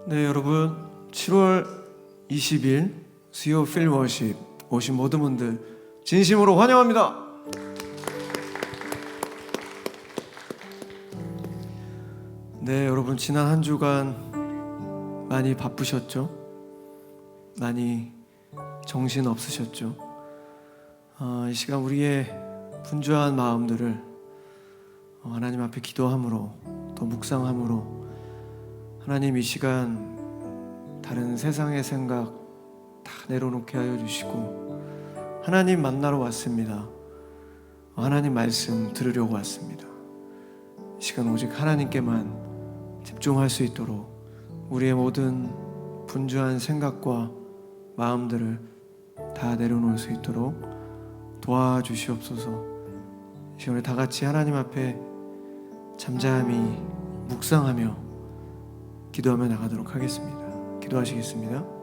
네, 여러분 7월 20일 수요 필워십 오신 모든 분들 진심으로 환영합니다. 네, 여러분 지난 한 주간 많이 바쁘셨죠? 많이 정신 없으셨죠? 이 시간 우리의 분주한 마음들을 하나님 앞에 기도함으로 또 묵상함으로 하나님 이 시간 다른 세상의 생각 다 내려놓게 하여 주시고 하나님 만나러 왔습니다. 하나님 말씀 들으려고 왔습니다. 이 시간 오직 하나님께만 집중할 수 있도록 우리의 모든 분주한 생각과 마음들을 다 내려놓을 수 있도록 도와주시옵소서. 이 시간에 다 같이 하나님 앞에 잠잠히 묵상하며 기도하며 나가도록 하겠습니다. 기도하시겠습니다.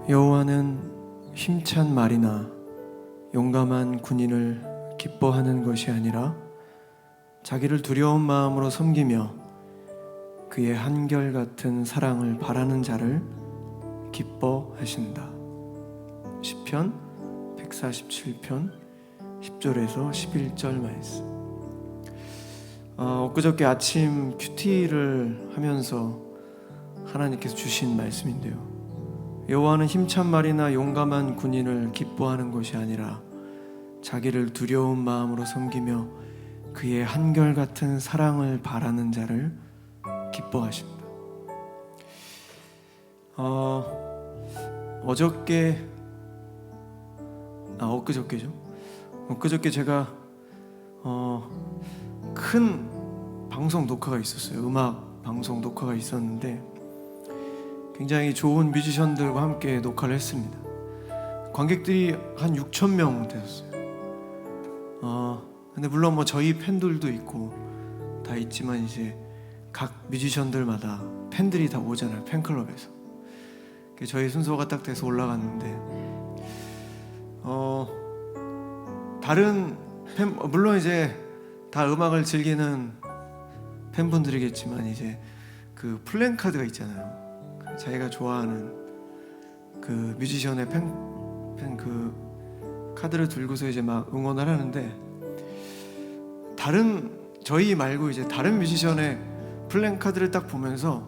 여호와는 힘찬 말이나 용감한 군인을 기뻐하는 것이 아니라 자기를 두려운 마음으로 섬기며 그의 한결같은 사랑을 바라는 자를 기뻐하신다. 시편 147편 10절에서 11절 말씀. 엊그저께 아침 큐티를 하면서 하나님께서 주신 말씀인데요, 여호와는 힘찬 말이나 용감한 군인을 기뻐하는 것이 아니라 자기를 두려운 마음으로 섬기며 그의 한결같은 사랑을 바라는 자를 기뻐하신다. 엊그저께 제가 큰 방송 녹화가 있었어요. 음악 방송 녹화가 있었는데 굉장히 좋은 뮤지션들과 함께 녹화를 했습니다. 관객들이 한 6,000명 되었어요. 근데 물론 저희 팬들도 있고 다 있지만 이제 각 뮤지션들마다 팬들이 다 오잖아요. 팬클럽에서. 저희 순서가 딱 돼서 올라갔는데 다른 팬, 물론 이제 다 음악을 즐기는 팬분들이겠지만 이제 그 플랜카드가 있잖아요. 자기가 좋아하는 그 뮤지션의 팬 그 카드를 들고서 이제 막 응원을 하는데, 저희 말고 이제 다른 뮤지션의 플랜카드를 딱 보면서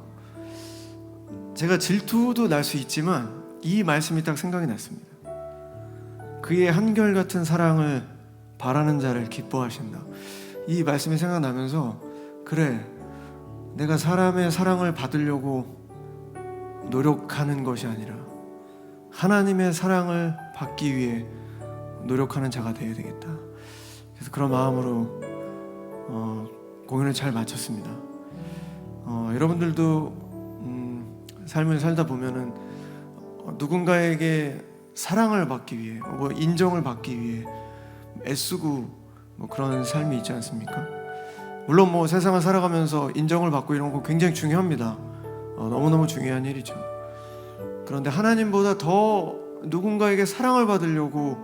제가 질투도 날 수 있지만 이 말씀이 딱 생각이 났습니다. 그의 한결같은 사랑을 바라는 자를 기뻐하신다. 이 말씀이 생각나면서 그래, 내가 사람의 사랑을 받으려고 노력하는 것이 아니라 하나님의 사랑을 받기 위해 노력하는 자가 되어야 되겠다. 그래서 그런 마음으로 공연을 잘 마쳤습니다. 여러분들도 삶을 살다 보면은 누군가에게 사랑을 받기 위해, 인정을 받기 위해 애쓰고 그런 삶이 있지 않습니까? 물론 세상을 살아가면서 인정을 받고 이런 거 굉장히 중요합니다. 너무너무 중요한 일이죠. 그런데 하나님보다 더 누군가에게 사랑을 받으려고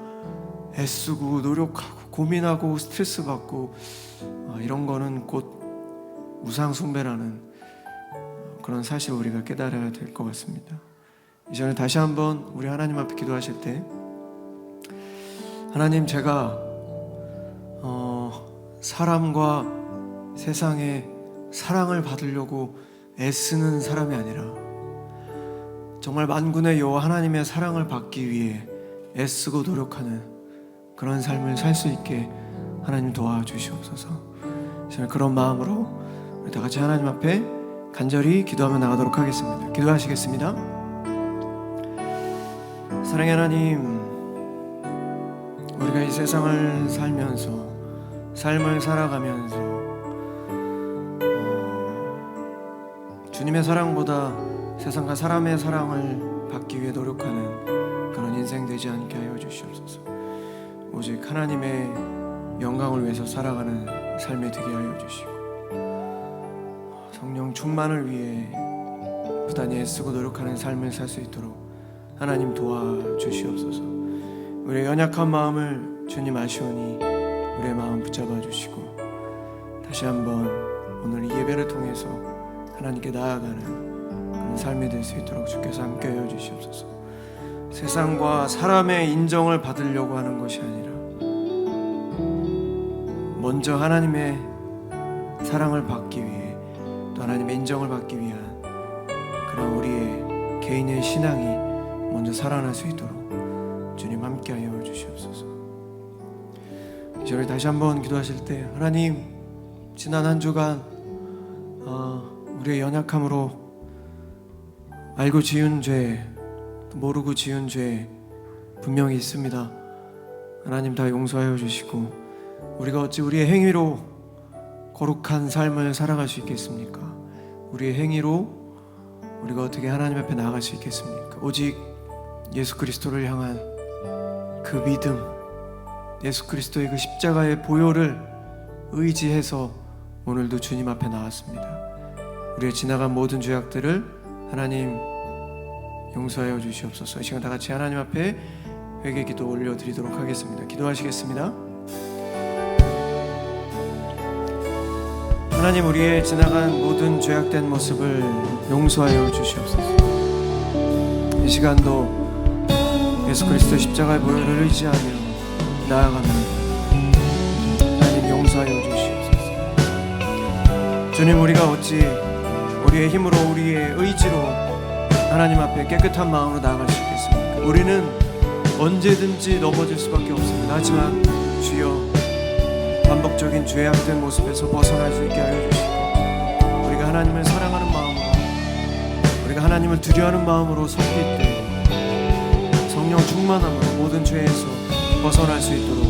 애쓰고 노력하고 고민하고 스트레스 받고 이런 거는 곧 우상 숭배라는 그런 사실을 우리가 깨달아야 될 것 같습니다. 이전에 다시 한번 우리 하나님 앞에 기도하실 때, 하나님, 제가 사람과 세상의 사랑을 받으려고 애쓰는 사람이 아니라 정말 만군의 여호와 하나님의 사랑을 받기 위해 애쓰고 노력하는 그런 삶을 살 수 있게 하나님 도와주시옵소서. 저는 그런 마음으로 우리 다 같이 하나님 앞에 간절히 기도하며 나가도록 하겠습니다. 기도하시겠습니다. 사랑의 하나님, 우리가 이 세상을 살면서 삶을 살아가면서 주님의 사랑보다 세상과 사람의 사랑을 받기 위해 노력하는 그런 인생 되지 않게 하여 주시옵소서. 오직 하나님의 영광을 위해서 살아가는 삶이 되게 하여 주시고 성령 충만을 위해 부단히 애쓰고 노력하는 삶을 살 수 있도록 하나님 도와주시옵소서. 우리의 연약한 마음을 주님 아시오니 우리의 마음 붙잡아 주시고 다시 한번 오늘 이 예배를 통해서 하나님께 나아가는 그런 삶이 될 수 있도록 주께서 함께하여 주시옵소서. 세상과 사람의 인정을 받으려고 하는 것이 아니라 먼저 하나님의 사랑을 받기 위해 또 하나님의 인정을 받기 위한 그런 우리의 개인의 신앙이 먼저 살아날 수 있도록 주님 함께하여 주시옵소서. 이제 다시 한번 기도하실 때 하나님, 지난 한 주간 우리의 연약함으로 알고 지은 죄, 모르고 지은 죄 분명히 있습니다. 하나님 다 용서하여 주시고 우리가 어찌 우리의 행위로 거룩한 삶을 살아갈 수 있겠습니까? 우리의 행위로 우리가 어떻게 하나님 앞에 나아갈 수 있겠습니까? 오직 예수 그리스도를 향한 그 믿음, 예수 그리스도의 그 십자가의 보혈을 의지해서 오늘도 주님 앞에 나왔습니다. 우리의 지나간 모든 죄악들을 하나님 용서하여 주시옵소서. 이 시간 다 같이 하나님 앞에 회개 기도 올려드리도록 하겠습니다. 기도하시겠습니다. 하나님, 우리의 지나간 모든 죄악된 모습을 용서하여 주시옵소서. 이 시간도 예수 그리스도의 십자가의 보혈을 의지하며 나아가는 하나님 용서하여 주시옵소서. 주님, 우리가 어찌 우리의 힘으로 우리의 의지로 하나님 앞에 깨끗한 마음으로 나아갈 수 있겠습니까? 우리는 언제든지 넘어질 수밖에 없습니다. 하지만 주여, 반복적인 죄악된 모습에서 벗어날 수 있게 하여 주시고 우리가 하나님을 사랑하는 마음으로, 우리가 하나님을 두려워하는 마음으로 섰을 때 성령 충만함으로 모든 죄에서 벗어날 수 있도록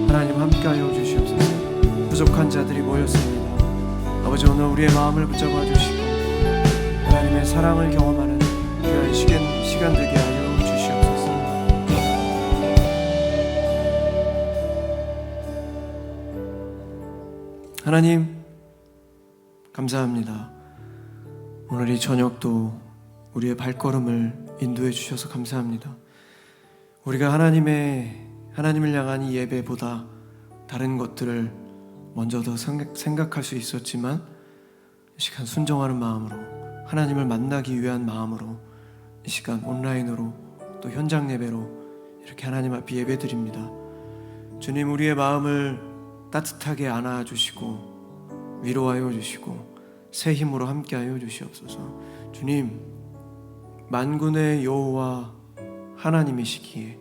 하나님 함께하여 주시옵소서. 부족한 자들이 모였습니다. 아버지, 오늘 우리의 마음을 붙잡아 주시고 하나님의 사랑을 경험하는 귀한 시간 되게 하여 주시옵소서. 하나님, 감사합니다. 오늘 이 저녁도 우리의 발걸음을 인도해 주셔서 감사합니다. 우리가 하나님을 향한 이 예배보다 다른 것들을 먼저 더 생각할 수 있었지만 이 시간 순종하는 마음으로, 하나님을 만나기 위한 마음으로 이 시간 온라인으로 또 현장 예배로 이렇게 하나님 앞에 예배드립니다. 주님, 우리의 마음을 따뜻하게 안아주시고 위로하여 주시고 새 힘으로 함께하여 주시옵소서. 주님, 만군의 여호와 하나님이시기에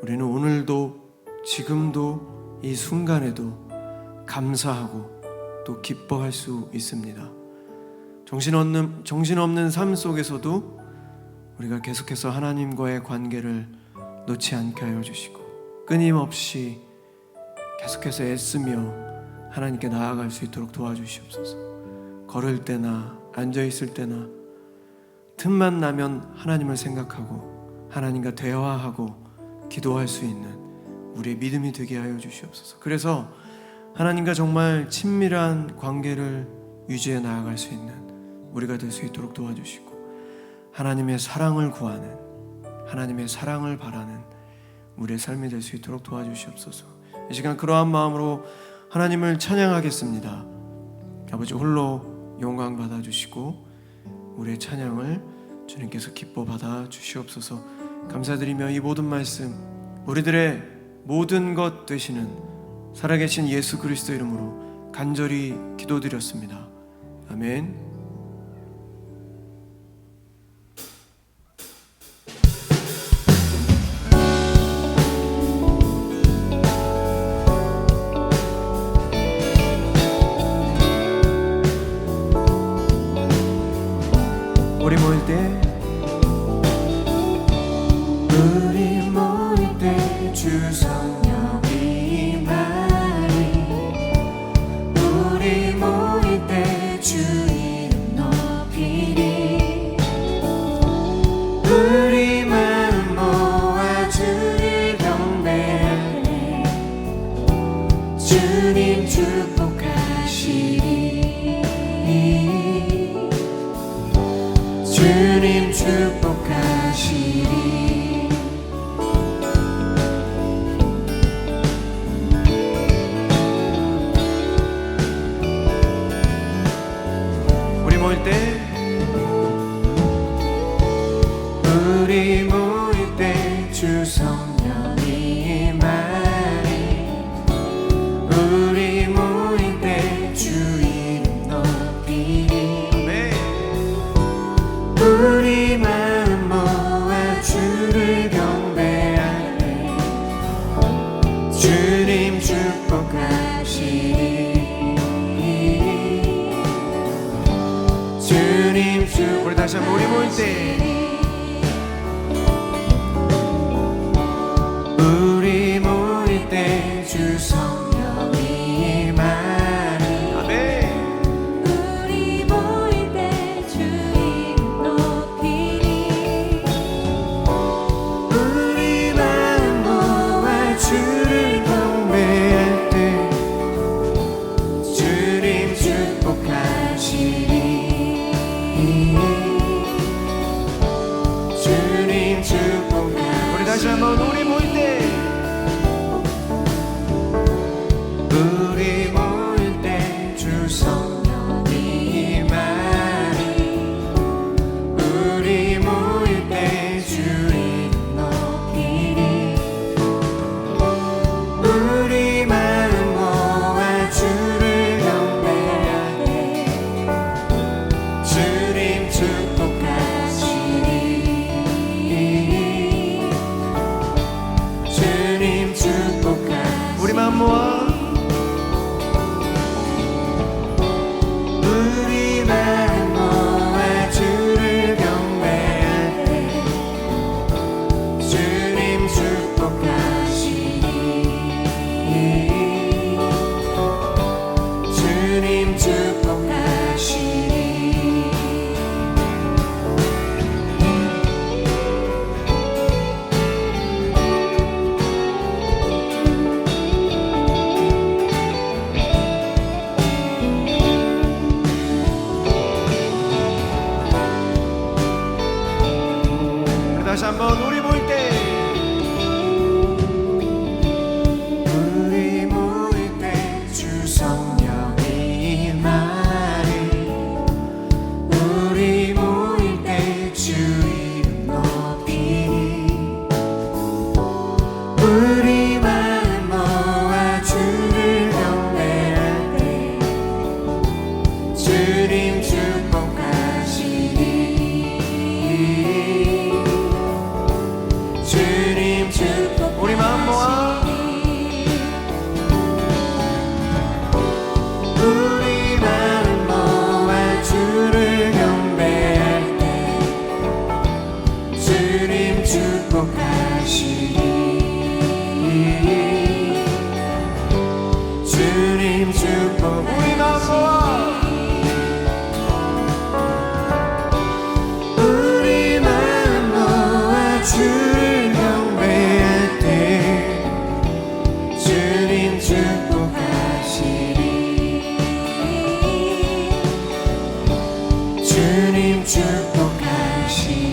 우리는 오늘도 지금도 이 순간에도 감사하고 또 기뻐할 수 있습니다. 정신없는 삶 속에서도 우리가 계속해서 하나님과의 관계를 놓지 않게 하여 주시고 끊임없이 계속해서 애쓰며 하나님께 나아갈 수 있도록 도와주시옵소서. 걸을 때나 앉아있을 때나 틈만 나면 하나님을 생각하고 하나님과 대화하고 기도할 수 있는 우리의 믿음이 되게 하여 주시옵소서. 그래서 하나님과 정말 친밀한 관계를 유지해 나아갈 수 있는 우리가 될 수 있도록 도와주시고 하나님의 사랑을 구하는, 하나님의 사랑을 바라는 우리의 삶이 될 수 있도록 도와주시옵소서. 이 시간 그러한 마음으로 하나님을 찬양하겠습니다. 아버지, 홀로 영광 받아주시고 우리의 찬양을 주님께서 기뻐 받아 주시옵소서. 감사드리며 이 모든 말씀 우리들의 모든 것 되시는 살아계신 예수 그리스도 이름으로 간절히 기도드렸습니다. 아멘. 우리 모일 때 주 성령 임하리. 우리 모일 때 주 이름 높이리. 우리 마음 모아 주를 경배하네. 주님 축복하시리. 주님 축복하시리. 모일 때 우리 모일 때 주 성령 임하리. 우리 모일 때 주 이름 높이리. 우리 마음 모아 주를 경배하네. 주님 축복하시리. 주님 축. 우리 다시 한번 우리 모일 때 우리 모일 때 주 성령 임하리. 아멘. 우리 모일 때 주 이름 높이리. 우리 마음 모아 주를 경배할 때 주님 축복하시리. 주님 축복하시리. 우리 다시 한번 우리 모일 때 우리 모일 때 주 성령 임하리. 우리 모일 때 주 이름 높이리. 우리 마음 모아 주를 경배하네. 주님 축복하시리. 주님 축복하시리. 우리 마음 모아 우리 마음 모아 주를 경배할 때 주님 축복하시리. 주님 축복하시리. 다시 한번 우리 모일 때 우리 모일 때 주 성령 임하리. 우리 모일 때 주 이름 높이리. 우리 마음 모아 주를 경배할 때 주님 축복하시리. 주님 축복. 우리 마음 모아 우리 마음 모아 주를 경배할 때 주님 축복하시리. 주님 축복. 우리 마음 모아 우리 마음 모아 주를 경배할 때 주님 축복하시리. 주님 축복하시리.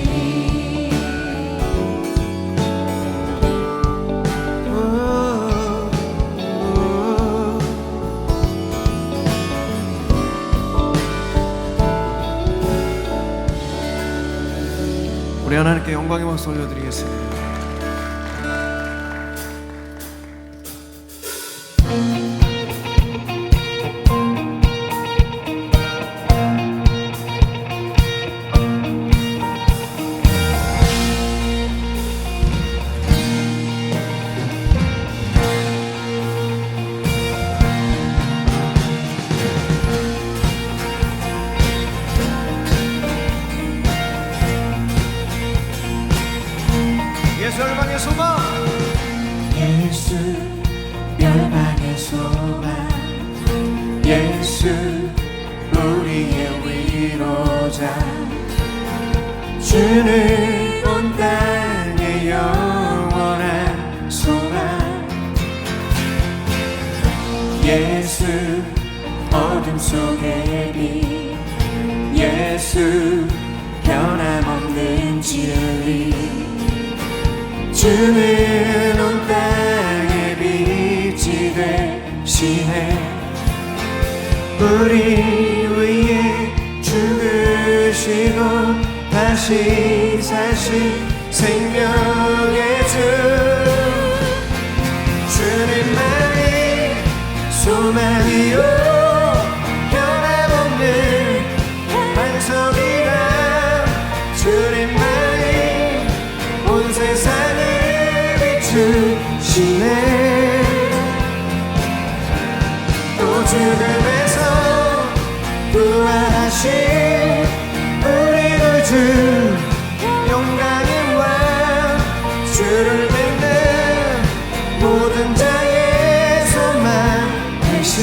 우리 하나님께 영광의 박수 올려드리겠습니다. 예수 열방의 소망, 예수 열방의 소망, 예수 우리의 위로자, 주는 온 땅의 영원한 소망. 예수 어둠 속의 빛, 예수 변함없는 진리, 주는 온 땅의 빛이 되시네. 우리 위해 죽으시고 다시 사신 생명의 주, 주님만이 소망이요 변함없는 반석이라. 주님만이 온 세상을 비추시네. 또 죽음에서 부활하신 우리 구주, 영광의 왕, 주를 믿는 모든 자의 소망 되신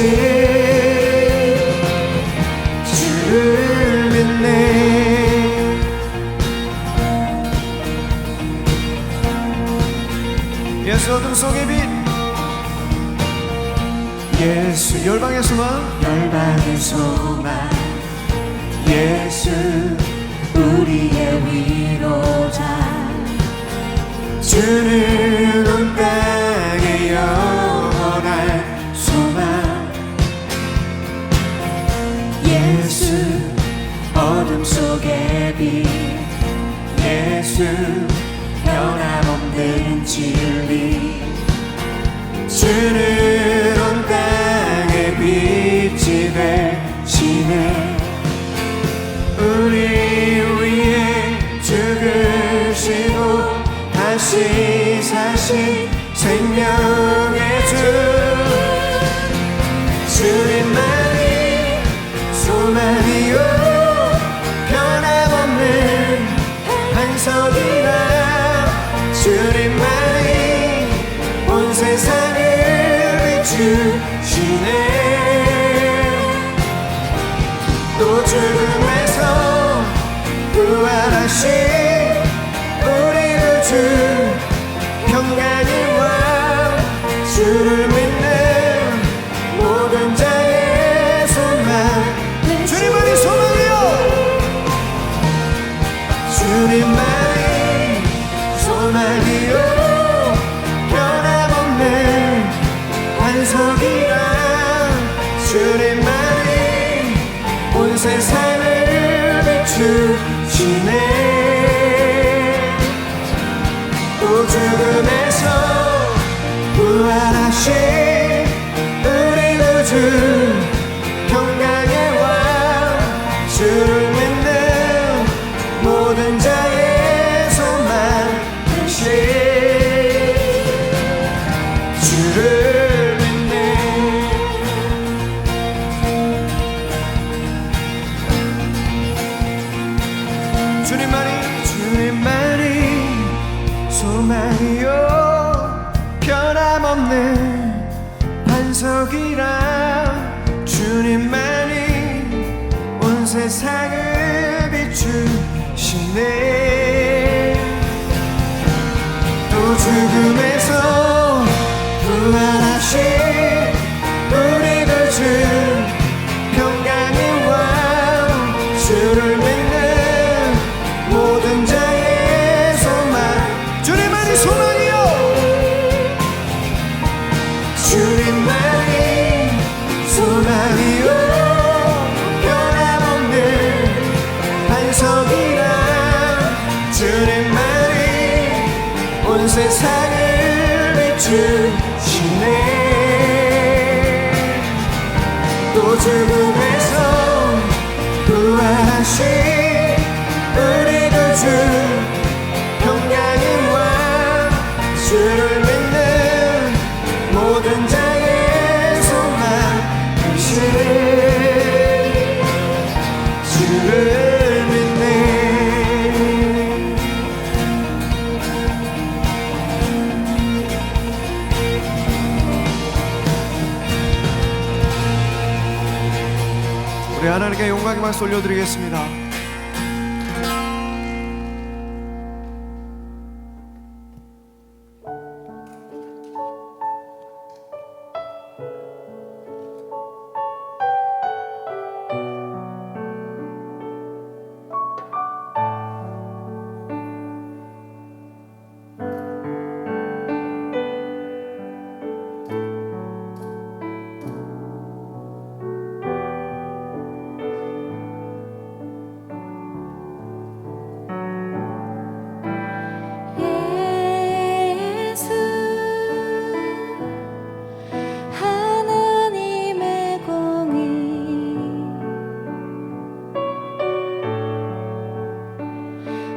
주를 믿네. 예수 어둠 속의 빛, 예수 열방의 소망, 열방의 소망, 예수 우리의 위로자, 주는 온 땅의 영원한 소망. 예수 어둠 속의 빛, 예수 변함없는 진리, 주는 온 땅의 빛이 되시네. 우리 위해 죽으시고 다시 사신 생명의 주, 주님만이 소망이요 변함없는 반석이라. 주님만이 온 세상을 비추시네. 또 죽음에서 부활하신 우리 구주, 평강의 왕, 주를 믿는 모든 자의 소망. 주님만이 소망이요, 주님만이 소망이요 변함없는 반석이라. 주님만이 온 세상을 비추시네. 또 죽음에서 부활하신 우리 구주, 평강의 왕, 주를 믿는 모든 자의 소망 되신 주를 믿네. 주님만이 소망이요 변함없는 반석이라. 주님만이 온 세상을 비추시네. 또 죽음에서 부활하신 우리 구주, 평강의 왕, 주를 믿는 모든 자의 소망. 주님만이 소망이요, 주님만이 소망이요 변함없는 반석이라. 주님만이 온 세상을 비추시네. 죽음에서 부활하신 우리 구주 평강의 왕 주를 믿는 모든 자의 소망 되신 주를 믿네. 우리 하나님께 영광의 박수 올려드리겠습니다.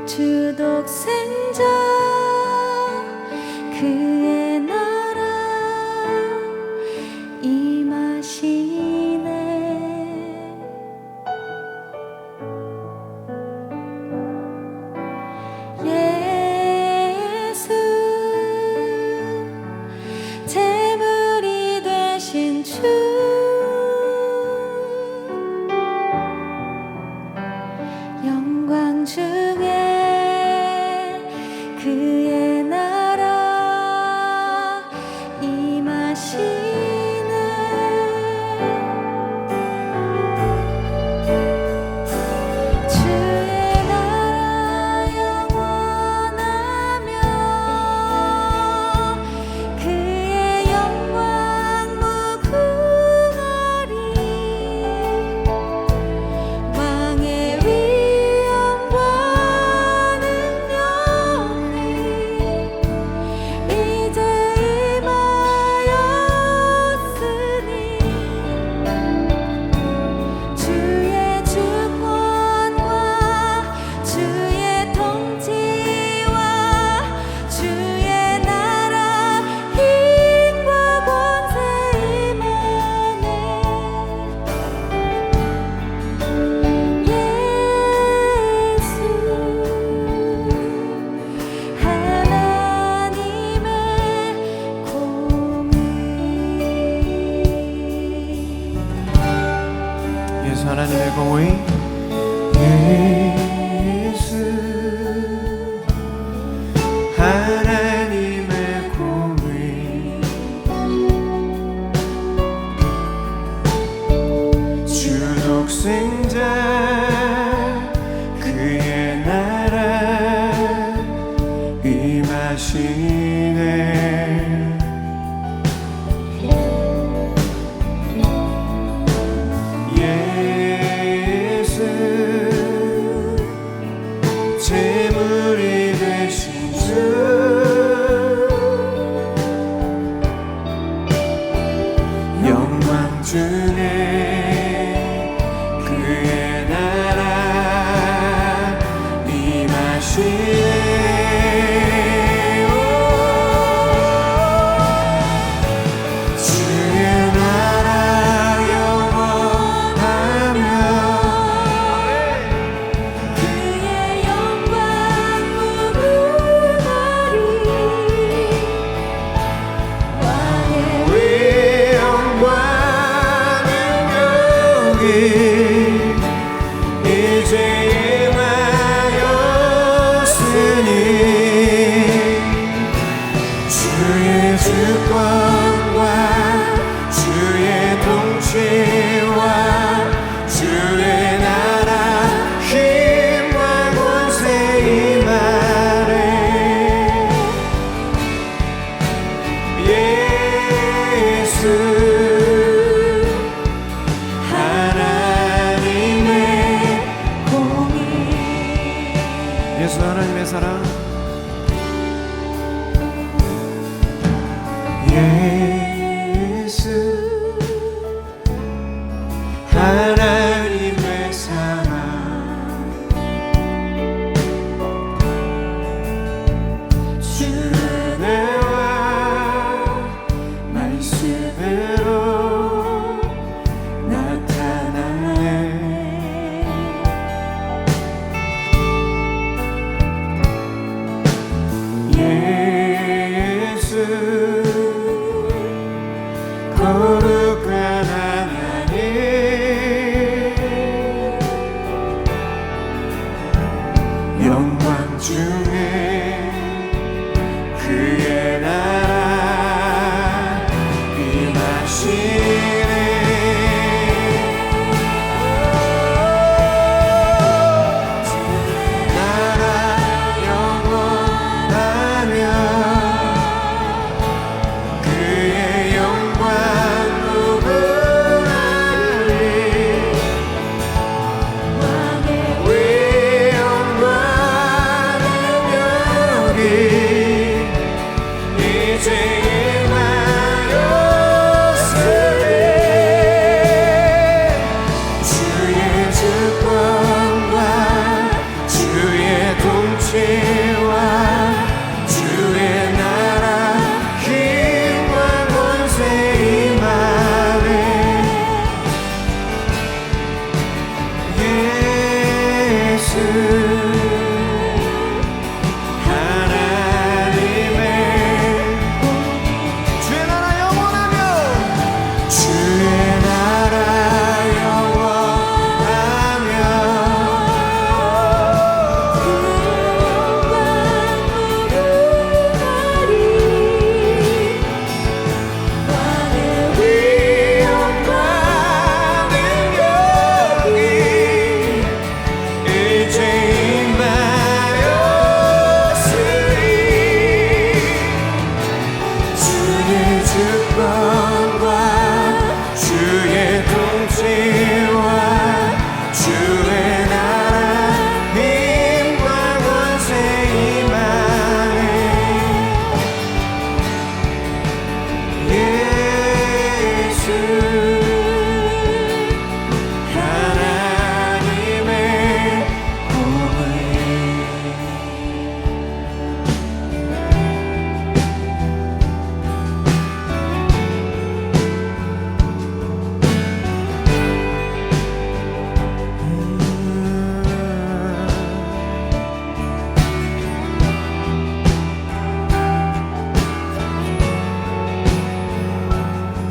주 독생자 그의 나라 임하시네. 예수 제물이 되신 주 영광 중에 그의 나라 임하시네. 주의 나라 영원하며 그의 영광 무궁하리. 왕의 위엄과 이제 임하였으니 주의 주권과 주의 통치와 주의 나라 힘과 권세 임하네. 예수 하나님의 공의. 예수 하나님의 공의. 예수 하나님의 공의 주 독생자 그의 나라 임하시네. 예수 제물이 되신 주 영광 중에 그의 나라 임하시네. 주의 나라 영원하며 그의 영광 무궁하리. 왕의 위엄과 능력이 이제 임하였으니 주의 주권과 주의 통치와 주의 나라 힘과 권세 임하네. 예수 하나님의 공의. 예수 하나님의 사랑. 예수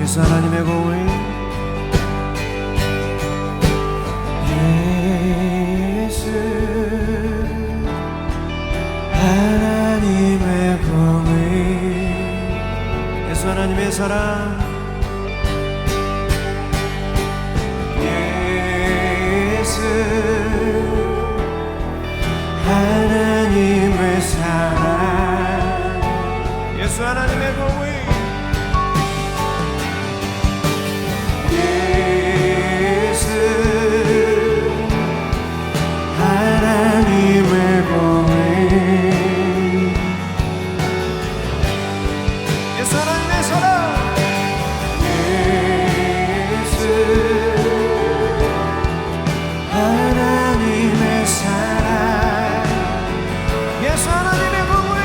예수 하나님의 공의, 예수 하나님의 공의, 예수 하나님의 사랑, 예수 하나님의 사랑, 예수 하나님의 공의, 하나님의 공의, 예수 하나님의 사랑, 예수 하나님의 사랑, 예수 하나님의 공의,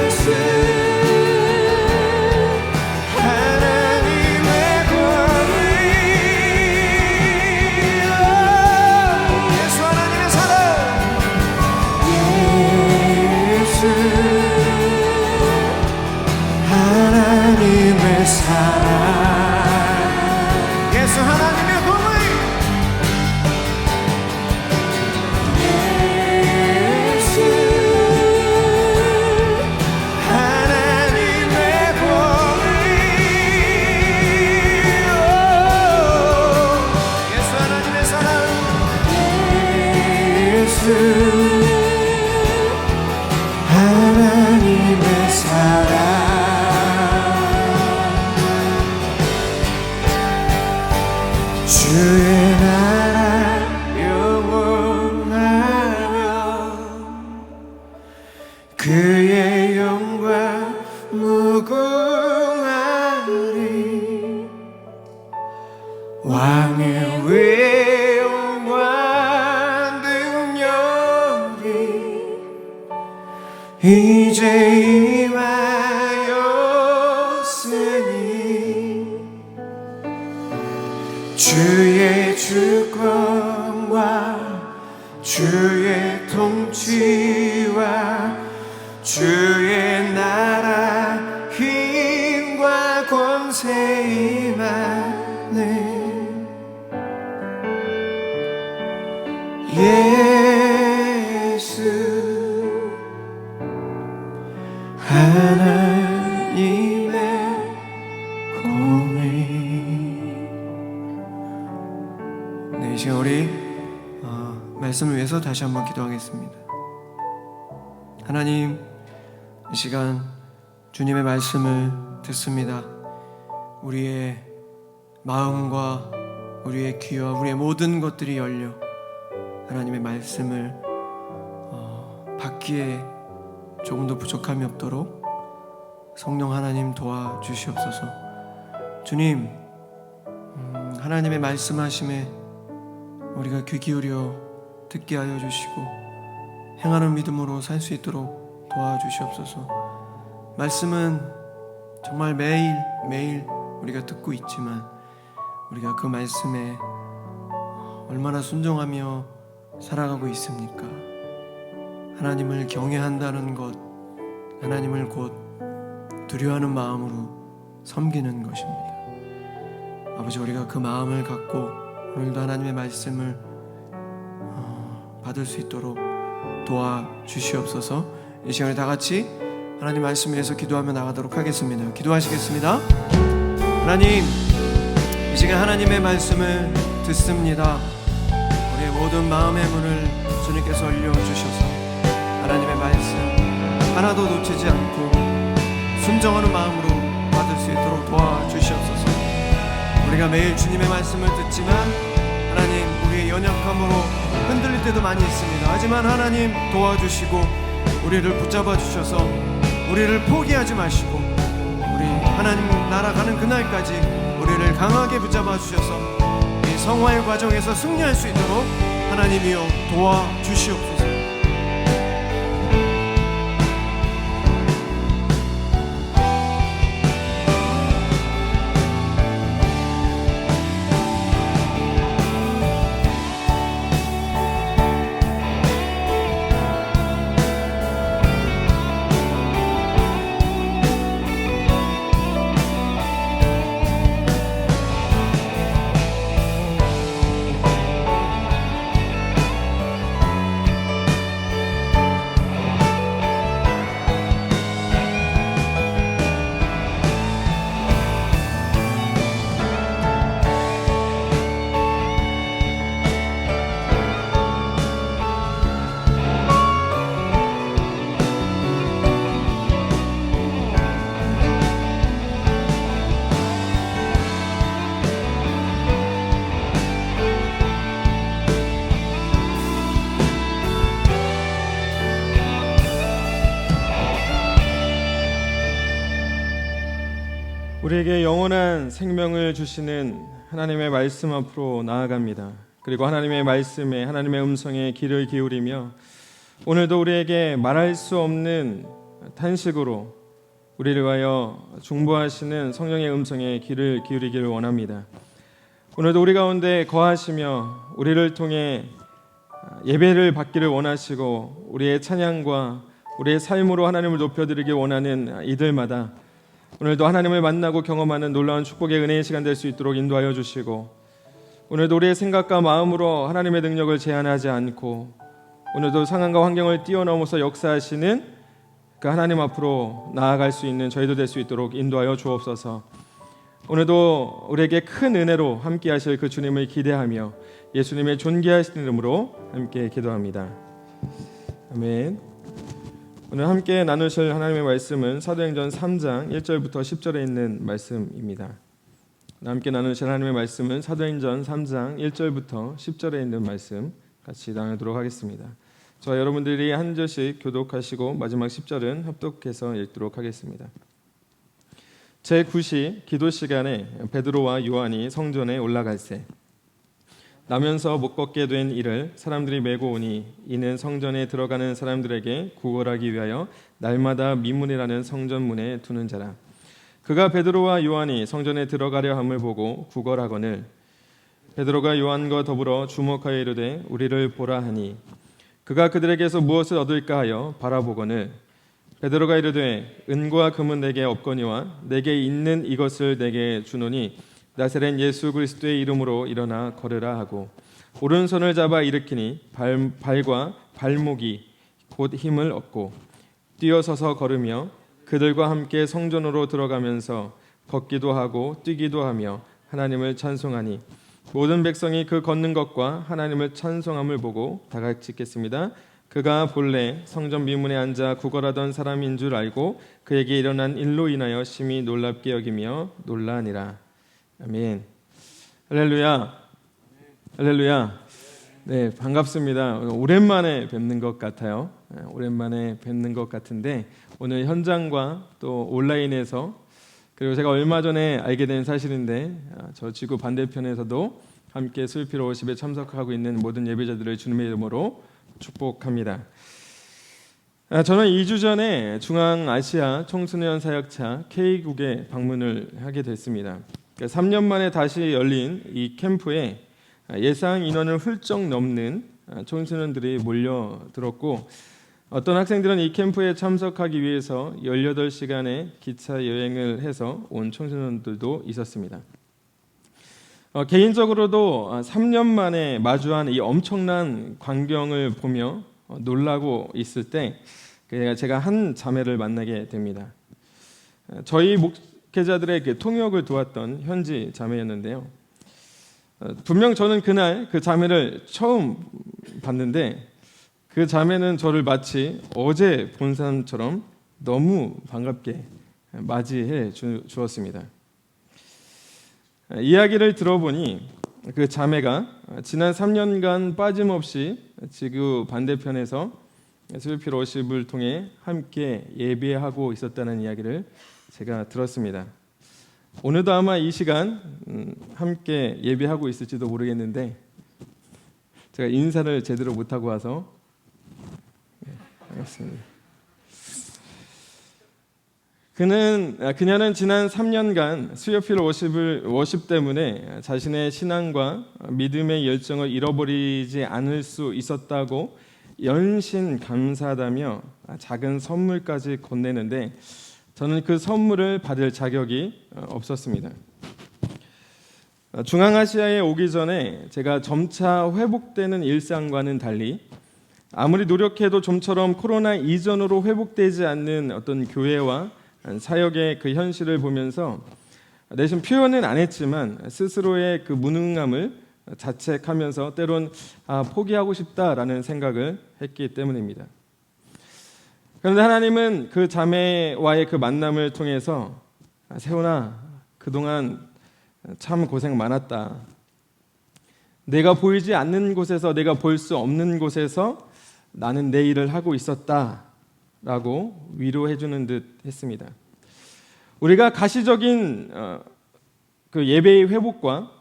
예수 하나님의 사랑, 예수 하나님의 공의, 예수 하나님의 공의, 예수 하나님의 사랑, 예수 하나님의 사랑, 주의 나라 영원하며 그의 영광 무궁하리, 왕의 위에 영광 능력이 이제 임하였으니 주의 주권과 주의 통치와 주의 나라 힘과 권세 임하네. 예수 하나님의 공의. 네, 이 시간 우리 말씀을 위해서 다시 한번 기도하겠습니다. 하나님, 이 시간 주님의 말씀을 듣습니다. 우리의 마음과 우리의 귀와 우리의 모든 것들이 열려 하나님의 말씀을 받기에 조금도 부족함이 없도록 성령 하나님 도와주시옵소서. 주님, 하나님의 말씀하심에 우리가 귀 기울여 듣게 하여 주시고 행하는 믿음으로 살 수 있도록 도와주시옵소서. 말씀은 정말 매일 우리가 듣고 있지만 우리가 그 말씀에 얼마나 순종하며 살아가고 있습니까? 하나님을 경외한다는 것, 하나님을 곧 두려워하는 마음으로 섬기는 것입니다. 아버지, 우리가 그 마음을 갖고 오늘도 하나님의 말씀을 받을 수 있도록 도와주시옵소서. 이 시간에 다 같이 하나님 말씀 위해서 기도하며 나가도록 하겠습니다. 기도하시겠습니다. 하나님, 이 시간 하나님의 말씀을 듣습니다. 우리의 모든 마음의 문을 주님께서 열려주셔서 하나님의 말씀 하나도 놓치지 않고 순종하는 마음으로 받을 수 있도록 도와주시옵소서. 우리가 매일 주님의 말씀을 듣지만 하나님, 우리의 연약함으로 흔들릴 때도 많이 있습니다. 하지만 하나님 도와주시고 우리를 붙잡아 주셔서 우리를 포기하지 마시고 우리 하나님 나라 가는 그날까지 우리를 강하게 붙잡아 주셔서 이 성화의 과정에서 승리할 수 있도록 하나님이여 도와주시옵소서. 우리에게 영원한 생명을 주시는 하나님의 말씀 앞으로 나아갑니다. 그리고 하나님의 말씀에, 하나님의 음성에 귀를 기울이며 오늘도 우리에게 말할 수 없는 탄식으로 우리를 위하여 중보하시는 성령의 음성에 귀를 기울이기를 원합니다. 오늘도 우리 가운데 거하시며 우리를 통해 예배를 받기를 원하시고 우리의 찬양과 우리의 삶으로 하나님을 높여드리기 원하는 이들마다 오늘도 하나님을 만나고 경험하는 놀라운 축복의 은혜의 시간 될 수 있도록 인도하여 주시고 오늘도 우리의 생각과 마음으로 하나님의 능력을 제한하지 않고 오늘도 상황과 환경을 뛰어넘어서 역사하시는 그 하나님 앞으로 나아갈 수 있는 저희도 될 수 있도록 인도하여 주옵소서. 오늘도 우리에게 큰 은혜로 함께 하실 그 주님을 기대하며 예수님의 존귀하신 이름으로 함께 기도합니다. 아멘. 오늘 함께 나누실 하나님의 말씀은 사도행전 3장 1절부터 10절에 있는 말씀입니다. 함께 나누실 하나님의 말씀은 사도행전 3장 1절부터 10절에 있는 말씀 같이 나누도록 하겠습니다. 저와 여러분들이 한 절씩 교독하시고 마지막 10절은 합독해서 읽도록 하겠습니다. 제9시 기도 시간에 베드로와 요한이 성전에 올라갈새 나면서 못 걷게 된 이를 사람들이 메고 오니 이는 성전에 들어가는 사람들에게 구걸하기 위하여 날마다 미문이라는 성전문에 두는 자라. 그가 베드로와 요한이 성전에 들어가려 함을 보고 구걸하거늘 베드로가 요한과 더불어 주목하여 이르되 우리를 보라 하니 그가 그들에게서 무엇을 얻을까 하여 바라보거늘 베드로가 이르되 은과 금은 내게 없거니와 내게 있는 이것을 내게 주노니 나사렛 예수 그리스도의 이름으로 일어나 걸으라 하고 오른손을 잡아 일으키니 발과 발목이 곧 힘을 얻고 뛰어서서 걸으며 그들과 함께 성전으로 들어가면서 걷기도 하고 뛰기도 하며 하나님을 찬송하니 모든 백성이 그 걷는 것과 하나님을 찬송함을 보고 다 같이 읽겠습니다. 그가 본래 성전 미문에 앉아 구걸하던 사람인 줄 알고 그에게 일어난 일로 인하여 심히 놀랍게 여기며 놀라니라. 아멘. 할렐루야. 할렐루야. 네, 반갑습니다. 오랜만에 뵙는 것 같아요. 오랜만에 뵙는 것 같은데 오늘 현장과 또 온라인에서 그리고 제가 얼마 전에 알게 된 사실인데 저 지구 반대편에서도 함께 슬피로 워십에 참석하고 있는 모든 예배자들을 주님의 이름으로 축복합니다. 저는 2주 전에 중앙아시아 청소년 사역차 K국에 방문을 하게 됐습니다. 3년 만에 다시 열린 이 캠프에 예상 인원을 훌쩍 넘는 청소년들이 몰려들었고 어떤 학생들은 이 캠프에 참석하기 위해서 18시간의 기차 여행을 해서 온 청소년들도 있었습니다. 개인적으로도 3년 만에 마주한 이 엄청난 광경을 보며 놀라고 있을 때 제가 한 자매를 만나게 됩니다. 저희 목회자들의 통역을 도왔던 현지 자매였는데요. 분명 저는 그날 그 자매를 처음 봤는데 그 자매는 저를 마치 어제 본 사람처럼 너무 반갑게 맞이해 주었습니다. 이야기를 들어보니 그 자매가 지난 3년간 빠짐없이 지구 반대편에서 슬피 워십을 통해 함께 예배하고 있었다는 이야기를 제가 들었습니다. 오늘도 아마 이 시간 함께 예배하고 있을지도 모르겠는데 제가 인사를 제대로 못하고 와서 반갑습니다. 그녀는 지난 3년간 스피어 워십 때문에 자신의 신앙과 믿음의 열정을 잃어버리지 않을 수 있었다고 연신 감사하다며 작은 선물까지 건네는데 저는 그 선물을 받을 자격이 없었습니다. 중앙아시아에 오기 전에 제가 점차 회복되는 일상과는 달리 아무리 노력해도 좀처럼 코로나 이전으로 회복되지 않는 어떤 교회와 사역의 그 현실을 보면서 내심 표현은 안 했지만 스스로의 그 무능함을 자책하면서 때론 포기하고 싶다라는 생각을 했기 때문입니다. 그런데 하나님은 그 자매와의 그 만남을 통해서 세훈아 그동안 참 고생 많았다. 내가 보이지 않는 곳에서 내가 볼 수 없는 곳에서 나는 내 일을 하고 있었다라고 위로해 주는 듯 했습니다. 우리가 가시적인 그 예배의 회복과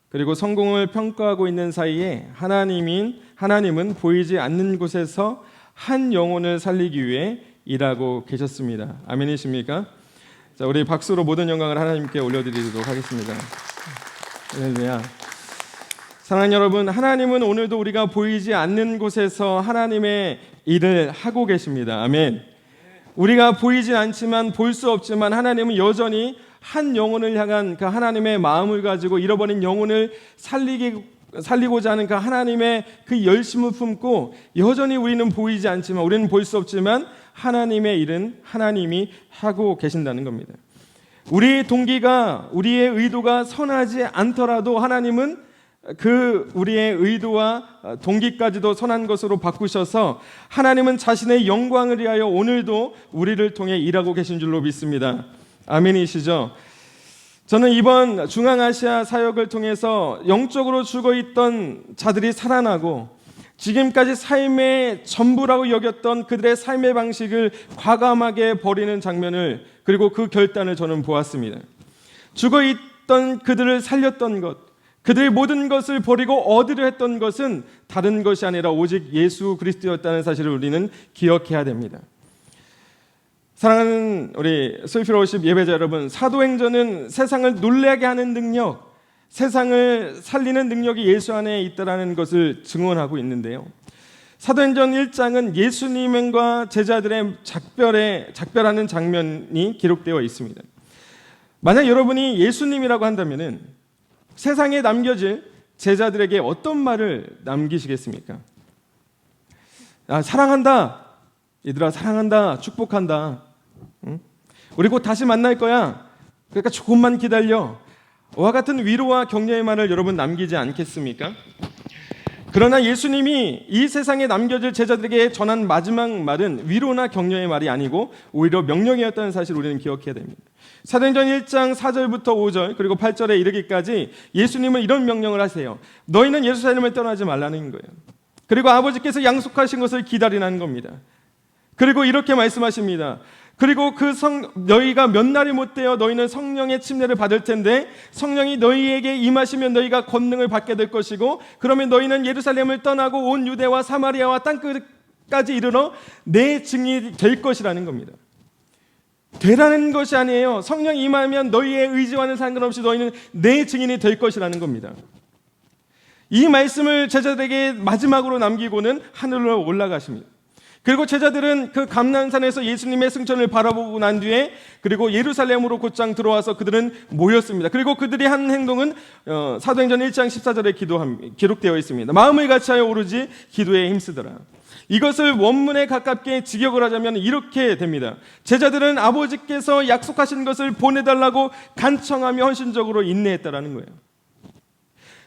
그리고 성공을 평가하고 있는 사이에 하나님은 보이지 않는 곳에서 한 영혼을 살리기 위해 일하고 계셨습니다. 아멘이십니까? 자, 우리 박수로 모든 영광을 하나님께 올려드리도록 하겠습니다. 할렐루야. 사랑하는 여러분, 하나님은 오늘도 우리가 보이지 않는 곳에서 하나님의 일을 하고 계십니다. 아멘. 우리가 보이진 않지만 볼 수 없지만 하나님은 여전히 한 영혼을 향한 그 하나님의 마음을 가지고 잃어버린 영혼을 살리고자 하는 그 하나님의 그 열심을 품고 여전히 우리는 보이지 않지만 우리는 볼 수 없지만 하나님의 일은 하나님이 하고 계신다는 겁니다. 우리의 동기가 우리의 의도가 선하지 않더라도 하나님은 그 우리의 의도와 동기까지도 선한 것으로 바꾸셔서 하나님은 자신의 영광을 위하여 오늘도 우리를 통해 일하고 계신 줄로 믿습니다. 아멘이시죠? 저는 이번 중앙아시아 사역을 통해서 영적으로 죽어있던 자들이 살아나고 지금까지 삶의 전부라고 여겼던 그들의 삶의 방식을 과감하게 버리는 장면을 그리고 그 결단을 저는 보았습니다. 죽어있던 그들을 살렸던 것, 그들의 모든 것을 버리고 얻으려 했던 것은 다른 것이 아니라 오직 예수 그리스도였다는 사실을 우리는 기억해야 됩니다. 사랑하는 우리 슬피로 워십 예배자 여러분, 사도행전은 세상을 놀라게 하는 능력, 세상을 살리는 능력이 예수 안에 있다는 것을 증언하고 있는데요. 사도행전 1장은 예수님과 제자들의 작별하는 장면이 기록되어 있습니다. 만약 여러분이 예수님이라고 한다면은 세상에 남겨질 제자들에게 어떤 말을 남기시겠습니까? 사랑한다. 얘들아 사랑한다. 축복한다. 응? 우리 곧 다시 만날 거야. 그러니까 조금만 기다려. 와 같은 위로와 격려의 말을 여러분 남기지 않겠습니까? 그러나 예수님이 이 세상에 남겨질 제자들에게 전한 마지막 말은 위로나 격려의 말이 아니고 오히려 명령이었다는 사실을 우리는 기억해야 됩니다. 사도행전 1장 4절부터 5절 그리고 8절에 이르기까지 예수님은 이런 명령을 하세요. 너희는 예루살렘을 떠나지 말라는 거예요. 그리고 아버지께서 양속하신 것을 기다리라는 겁니다. 그리고 이렇게 말씀하십니다. 그리고 너희가 몇 날이 못되어 너희는 성령의 침례를 받을 텐데 성령이 너희에게 임하시면 너희가 권능을 받게 될 것이고 그러면 너희는 예루살렘을 떠나고 온 유대와 사마리아와 땅끝까지 이르러 내 증인이 될 것이라는 겁니다. 되라는 것이 아니에요. 성령이 임하면 너희의 의지와는 상관없이 너희는 내 증인이 될 것이라는 겁니다. 이 말씀을 제자들에게 마지막으로 남기고는 하늘로 올라가십니다. 그리고 제자들은 그 감난산에서 예수님의 승천을 바라보고 난 뒤에 그리고 예루살렘으로 곧장 들어와서 그들은 모였습니다. 그리고 그들이 한 행동은 사도행전 1장 14절에 기록되어 있습니다. 마음을 같이하여 오로지 기도에 힘쓰더라. 이것을 원문에 가깝게 직역을 하자면 이렇게 됩니다. 제자들은 아버지께서 약속하신 것을 보내달라고 간청하며 헌신적으로 인내했다라는 거예요.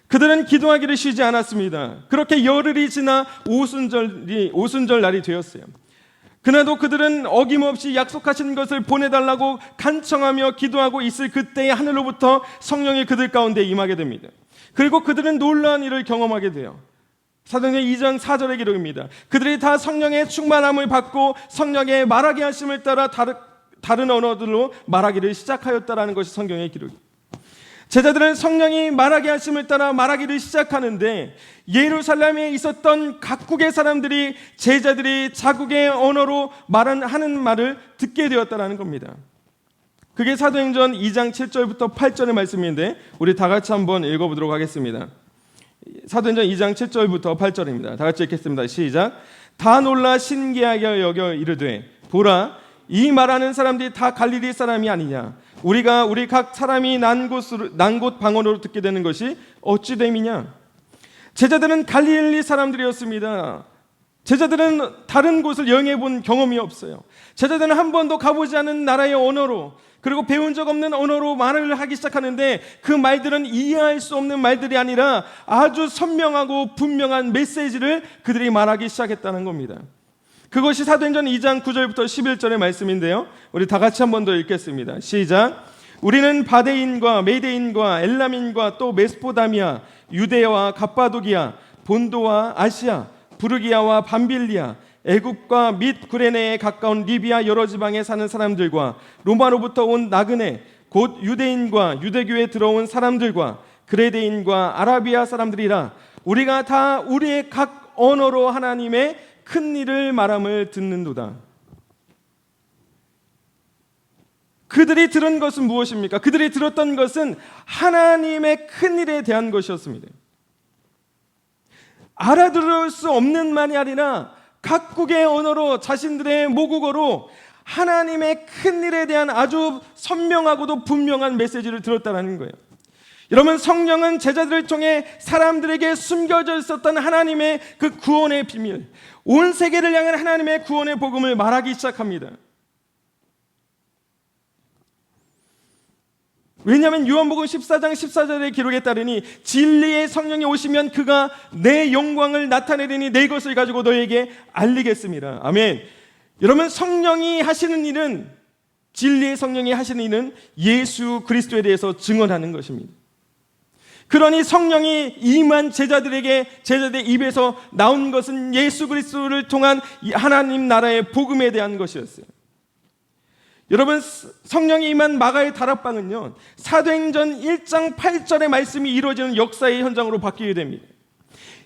그들은 기도하기를 쉬지 않았습니다. 그렇게 열흘이 지나 오순절 날이 되었어요. 그날도 그들은 어김없이 약속하신 것을 보내달라고 간청하며 기도하고 있을 그때에 하늘로부터 성령이 그들 가운데 임하게 됩니다. 그리고 그들은 놀라운 일을 경험하게 돼요. 사도행전 2장 4절의 기록입니다. 그들이 다 성령의 충만함을 받고 성령의 말하게 하심을 따라 다른 언어들로 말하기를 시작하였다라는 것이 성경의 기록입니다. 제자들은 성령이 말하게 하심을 따라 말하기를 시작하는데 예루살렘에 있었던 각국의 사람들이 제자들이 자국의 언어로 하는 말을 듣게 되었다는 겁니다. 그게 사도행전 2장 7절부터 8절의 말씀인데 우리 다 같이 한번 읽어보도록 하겠습니다. 사도행전 2장 7절부터 8절입니다. 다 같이 읽겠습니다. 시작. 다 놀라 신기하게 여겨 이르되 보라 이 말하는 사람들이 다 갈릴리 사람이 아니냐. 우리 각 사람이 난 곳 방언으로 듣게 되는 것이 어찌 됨이냐. 제자들은 갈릴리 사람들이었습니다. 제자들은 다른 곳을 여행해 본 경험이 없어요. 제자들은 한 번도 가보지 않은 나라의 언어로 그리고 배운 적 없는 언어로 말을 하기 시작하는데 그 말들은 이해할 수 없는 말들이 아니라 아주 선명하고 분명한 메시지를 그들이 말하기 시작했다는 겁니다. 그것이 사도행전 2장 9절부터 11절의 말씀인데요. 우리 다 같이 한 번 더 읽겠습니다. 시작. 우리는 바데인과 메데인과 엘람인과 또 메소포다미아, 유대와 갑바도기아, 본도와 아시아, 부르기아와 밤빌리아, 애굽과 및 구레네에 가까운 리비아 여러 지방에 사는 사람들과 로마로부터 온 나그네 곧 유대인과 유대교에 들어온 사람들과 그레데인과 아라비아 사람들이라 우리가 다 우리의 각 언어로 하나님의 큰 일을 말함을 듣는도다. 그들이 들은 것은 무엇입니까? 그들이 들었던 것은 하나님의 큰 일에 대한 것이었습니다. 알아들을 수 없는 말이 아니라 각국의 언어로 자신들의 모국어로 하나님의 큰 일에 대한 아주 선명하고도 분명한 메시지를 들었다는 거예요. 여러분, 성령은 제자들을 통해 사람들에게 숨겨져 있었던 하나님의 그 구원의 비밀, 온 세계를 향한 하나님의 구원의 복음을 말하기 시작합니다. 왜냐하면 요한복음 14장 14절의 기록에 따르니 진리의 성령이 오시면 그가 내 영광을 나타내리니 내 것을 가지고 너에게 알리겠습니다. 아멘. 여러분, 성령이 하시는 일은, 진리의 성령이 하시는 일은 예수 그리스도에 대해서 증언하는 것입니다. 그러니 성령이 임한 제자들의 입에서 나온 것은 예수 그리스도를 통한 하나님 나라의 복음에 대한 것이었어요. 여러분, 성령이 임한 마가의 다락방은요, 사도행전 1장 8절의 말씀이 이루어지는 역사의 현장으로 바뀌게 됩니다.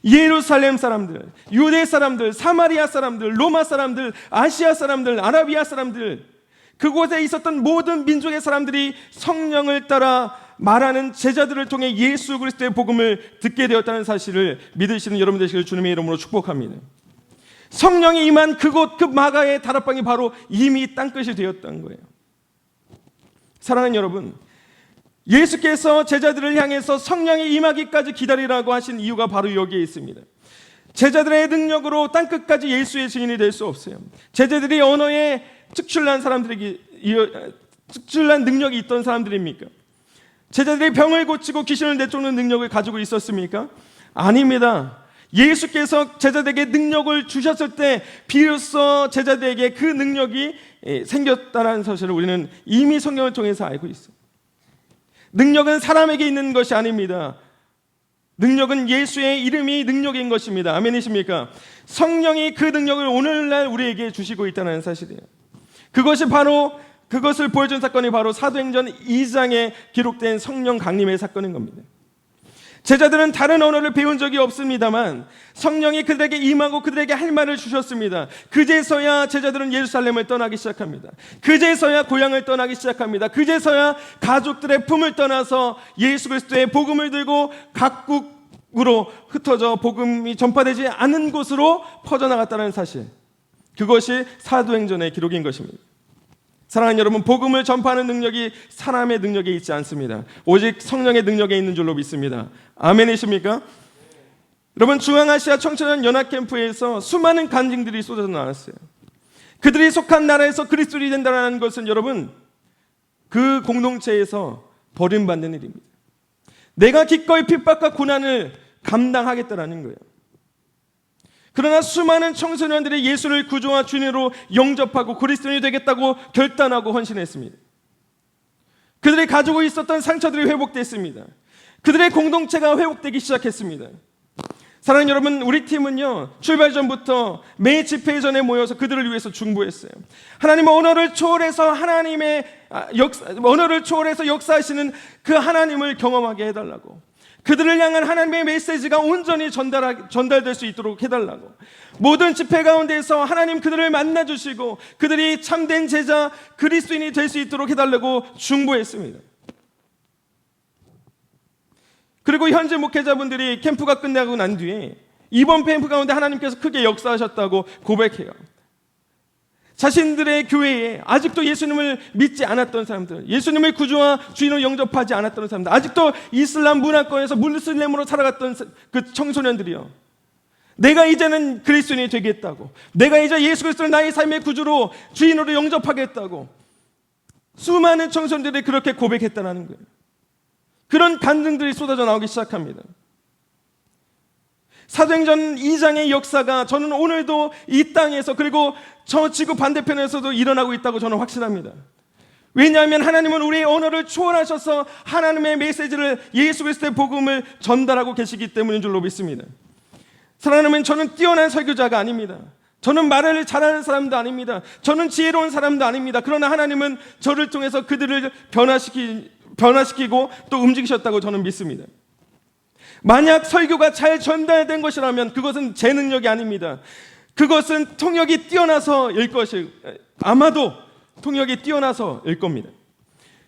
예루살렘 사람들, 유대 사람들, 사마리아 사람들, 로마 사람들, 아시아 사람들, 아라비아 사람들, 그곳에 있었던 모든 민족의 사람들이 성령을 따라 말하는 제자들을 통해 예수 그리스도의 복음을 듣게 되었다는 사실을 믿으시는 여러분 되시길 주님의 이름으로 축복합니다. 성령이 임한 그곳, 그 마가의 다락방이 바로 이미 땅끝이 되었던 거예요. 사랑하는 여러분, 예수께서 제자들을 향해서 성령이 임하기까지 기다리라고 하신 이유가 바로 여기에 있습니다. 제자들의 능력으로 땅끝까지 예수의 증인이 될 수 없어요. 제자들이 언어에 특출난 능력이 있던 사람들입니까? 제자들이 병을 고치고 귀신을 내쫓는 능력을 가지고 있었습니까? 아닙니다. 예수께서 제자들에게 능력을 주셨을 때 비로소 제자들에게 그 능력이 생겼다는 사실을 우리는 이미 성경을 통해서 알고 있어요. 능력은 사람에게 있는 것이 아닙니다. 능력은 예수의 이름이 능력인 것입니다. 아멘이십니까? 성령이 그 능력을 오늘날 우리에게 주시고 있다는 사실이에요. 그것을 보여준 사건이 바로 사도행전 2장에 기록된 성령 강림의 사건인 겁니다. 제자들은 다른 언어를 배운 적이 없습니다만 성령이 그들에게 임하고 그들에게 할 말을 주셨습니다. 그제서야 제자들은 예루살렘을 떠나기 시작합니다. 그제서야 고향을 떠나기 시작합니다. 그제서야 가족들의 품을 떠나서 예수 그리스도의 복음을 들고 각국으로 흩어져 복음이 전파되지 않은 곳으로 퍼져나갔다는 사실, 그것이 사도행전의 기록인 것입니다. 사랑하는 여러분, 복음을 전파하는 능력이 사람의 능력에 있지 않습니다. 오직 성령의 능력에 있는 줄로 믿습니다. 아멘이십니까? 여러분, 중앙아시아 청소년 연합캠프에서 수많은 간증들이 쏟아져 나왔어요. 그들이 속한 나라에서 그리스도인이 된다는 것은 여러분, 그 공동체에서 버림받는 일입니다. 내가 기꺼이 핍박과 고난을 감당하겠다라는 거예요. 그러나 수많은 청소년들이 예수를 구주와 주님으로 영접하고 그리스도인이 되겠다고 결단하고 헌신했습니다. 그들이 가지고 있었던 상처들이 회복됐습니다. 그들의 공동체가 회복되기 시작했습니다. 사랑하는 여러분, 우리 팀은요, 출발 전부터 매 집회 전에 모여서 그들을 위해서 중보했어요. 하나님의 언어를 초월해서 언어를 초월해서 역사하시는 그 하나님을 경험하게 해달라고, 그들을 향한 하나님의 메시지가 온전히 전달될 수 있도록 해달라고, 모든 집회 가운데에서 하나님 그들을 만나주시고 그들이 참된 제자 그리스도인이 될 수 있도록 해달라고 중보했습니다. 그리고 현재 목회자분들이 캠프가 끝나고 난 뒤에 이번 캠프 가운데 하나님께서 크게 역사하셨다고 고백해요. 자신들의 교회에 아직도 예수님을 믿지 않았던 사람들, 예수님을 구주와 주인으로 영접하지 않았던 사람들, 아직도 이슬람 문화권에서 무슬림으로 살아갔던 그 청소년들이요, 내가 이제는 그리스도인이 되겠다고, 내가 이제 예수 그리스도를 나의 삶의 구주로 주인으로 영접하겠다고 수많은 청소년들이 그렇게 고백했다는 거예요. 그런 간증들이 쏟아져 나오기 시작합니다. 사도행전 2장의 역사가 저는 오늘도 이 땅에서, 그리고 저 지구 반대편에서도 일어나고 있다고 저는 확신합니다. 왜냐하면 하나님은 우리의 언어를 초월하셔서 하나님의 메시지를, 예수 그리스도의 복음을 전달하고 계시기 때문인 줄로 믿습니다. 사랑하는, 저는 뛰어난 설교자가 아닙니다. 저는 말을 잘하는 사람도 아닙니다. 저는 지혜로운 사람도 아닙니다. 그러나 하나님은 저를 통해서 그들을 변화시키고 또 움직이셨다고 저는 믿습니다. 만약 설교가 잘 전달된 것이라면 그것은 제 능력이 아닙니다. 그것은 통역이 뛰어나서일 아마도 통역이 뛰어나서일 겁니다.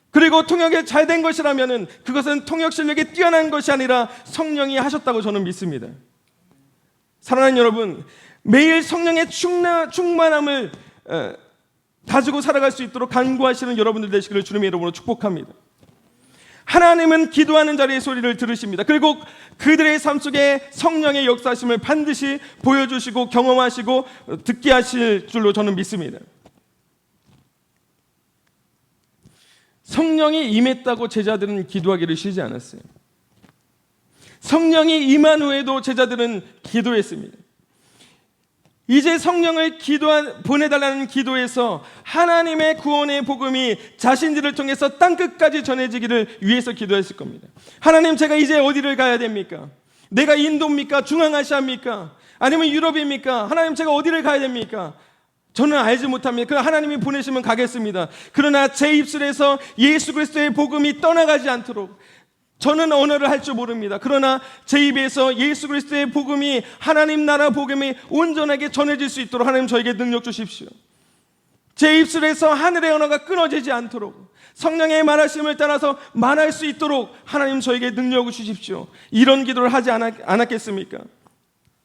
그리고 통역이 잘 된 것이라면 그것은 통역 실력이 뛰어난 것이 아니라 성령이 하셨다고 저는 믿습니다. 사랑하는 여러분, 매일 성령의 충만함을 가지고 살아갈 수 있도록 간구하시는 여러분들 되시기를 주님의 이름으로 축복합니다. 하나님은 기도하는 자리의 소리를 들으십니다. 그리고 그들의 삶 속에 성령의 역사하심을 반드시 보여주시고 경험하시고 듣게 하실 줄로 저는 믿습니다. 성령이 임했다고 제자들은 기도하기를 쉬지 않았어요. 성령이 임한 후에도 제자들은 기도했습니다. 이제 성령을 보내달라는 기도에서 하나님의 구원의 복음이 자신들을 통해서 땅끝까지 전해지기를 위해서 기도했을 겁니다. 하나님, 제가 이제 어디를 가야 됩니까? 내가 인도입니까? 중앙아시아입니까? 아니면 유럽입니까? 하나님, 제가 어디를 가야 됩니까? 저는 알지 못합니다. 그러나 하나님이 보내시면 가겠습니다. 그러나 제 입술에서 예수 그리스도의 복음이 떠나가지 않도록, 저는 언어를 할 줄 모릅니다. 그러나 제 입에서 예수 그리스도의 복음이, 하나님 나라 복음이 온전하게 전해질 수 있도록 하나님 저에게 능력 주십시오. 제 입술에서 하늘의 언어가 끊어지지 않도록, 성령의 말하심을 따라서 말할 수 있도록 하나님 저에게 능력을 주십시오. 이런 기도를 하지 않았겠습니까?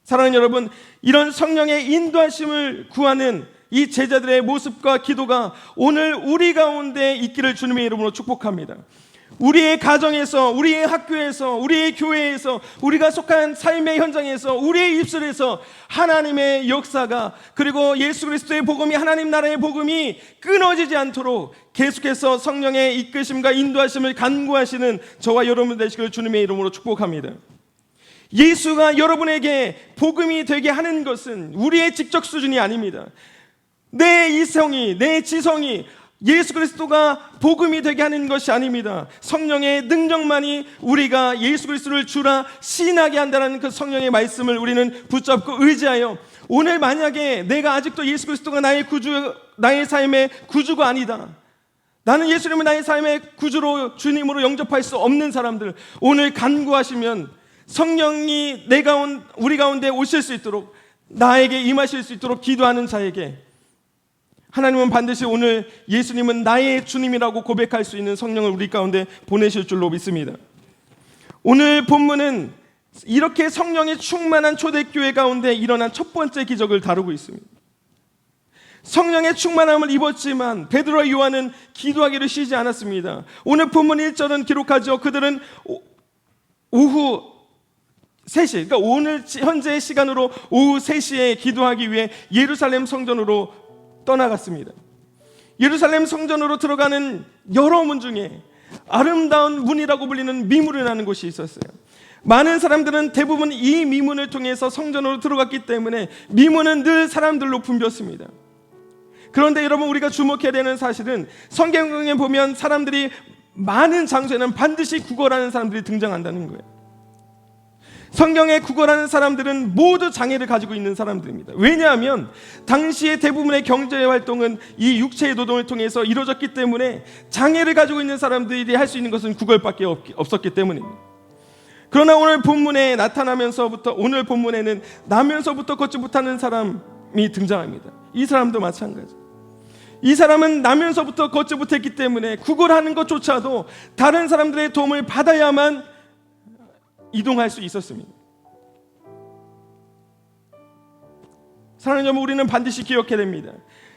사랑하는 여러분, 이런 성령의 인도하심을 구하는 이 제자들의 모습과 기도가 오늘 우리 가운데 있기를 주님의 이름으로 축복합니다. 우리의 가정에서, 우리의 학교에서, 우리의 교회에서, 우리가 속한 삶의 현장에서, 우리의 입술에서 하나님의 역사가, 그리고 예수 그리스도의 복음이, 하나님 나라의 복음이 끊어지지 않도록 계속해서 성령의 이끄심과 인도하심을 간구하시는 저와 여러분 되시기를 주님의 이름으로 축복합니다. 예수가 여러분에게 복음이 되게 하는 것은 우리의 직접 수준이 아닙니다. 내 이성이, 내 지성이 예수 그리스도가 복음이 되게 하는 것이 아닙니다. 성령의 능력만이 우리가 예수 그리스도를 주라 시인하게 한다는 그 성령의 말씀을 우리는 붙잡고 의지하여, 오늘 만약에 내가 아직도 예수 그리스도가 나의 구주, 나의 삶의 구주가 아니다, 나는 예수님을 나의 삶의 구주로 주님으로 영접할 수 없는 사람들, 오늘 간구하시면 성령이 우리 가운데 오실 수 있도록, 나에게 임하실 수 있도록 기도하는 자에게 하나님은 반드시 오늘 예수님은 나의 주님이라고 고백할 수 있는 성령을 우리 가운데 보내실 줄로 믿습니다. 오늘 본문은 이렇게 성령이 충만한 초대교회 가운데 일어난 첫 번째 기적을 다루고 있습니다. 성령의 충만함을 입었지만 베드로와 요한은 기도하기를 쉬지 않았습니다. 오늘 본문 1절은 기록하죠. 그들은 오후 3시, 그러니까 오늘 현재 시간으로 오후 3시에 기도하기 위해 예루살렘 성전으로 떠나갔습니다. 예루살렘 성전으로 들어가는 여러 문 중에 아름다운 문이라고 불리는 미문이라는 곳이 있었어요. 많은 사람들은 대부분 이 미문을 통해서 성전으로 들어갔기 때문에 미문은 늘 사람들로 붐볐습니다. 그런데 여러분, 우리가 주목해야 되는 사실은 성경에 보면 사람들이 많은 장소에는 반드시 구걸하는 사람들이 등장한다는 거예요. 성경에 구걸하는 사람들은 모두 장애를 가지고 있는 사람들입니다. 왜냐하면 당시의 대부분의 경제 활동은 이 육체의 노동을 통해서 이루어졌기 때문에 장애를 가지고 있는 사람들이 할 수 있는 것은 구걸밖에 없었기 때문입니다. 그러나 오늘 본문에 나타나면서부터, 오늘 본문에는 나면서부터 걷지 못하는 사람이 등장합니다. 이 사람도 마찬가지. 이 사람은 나면서부터 걷지 못했기 때문에 구걸하는 것조차도 다른 사람들의 도움을 받아야만 이동할 수 있었습니다. 사랑하는 여러분, 우리는 반드시 기억해야 됩니다.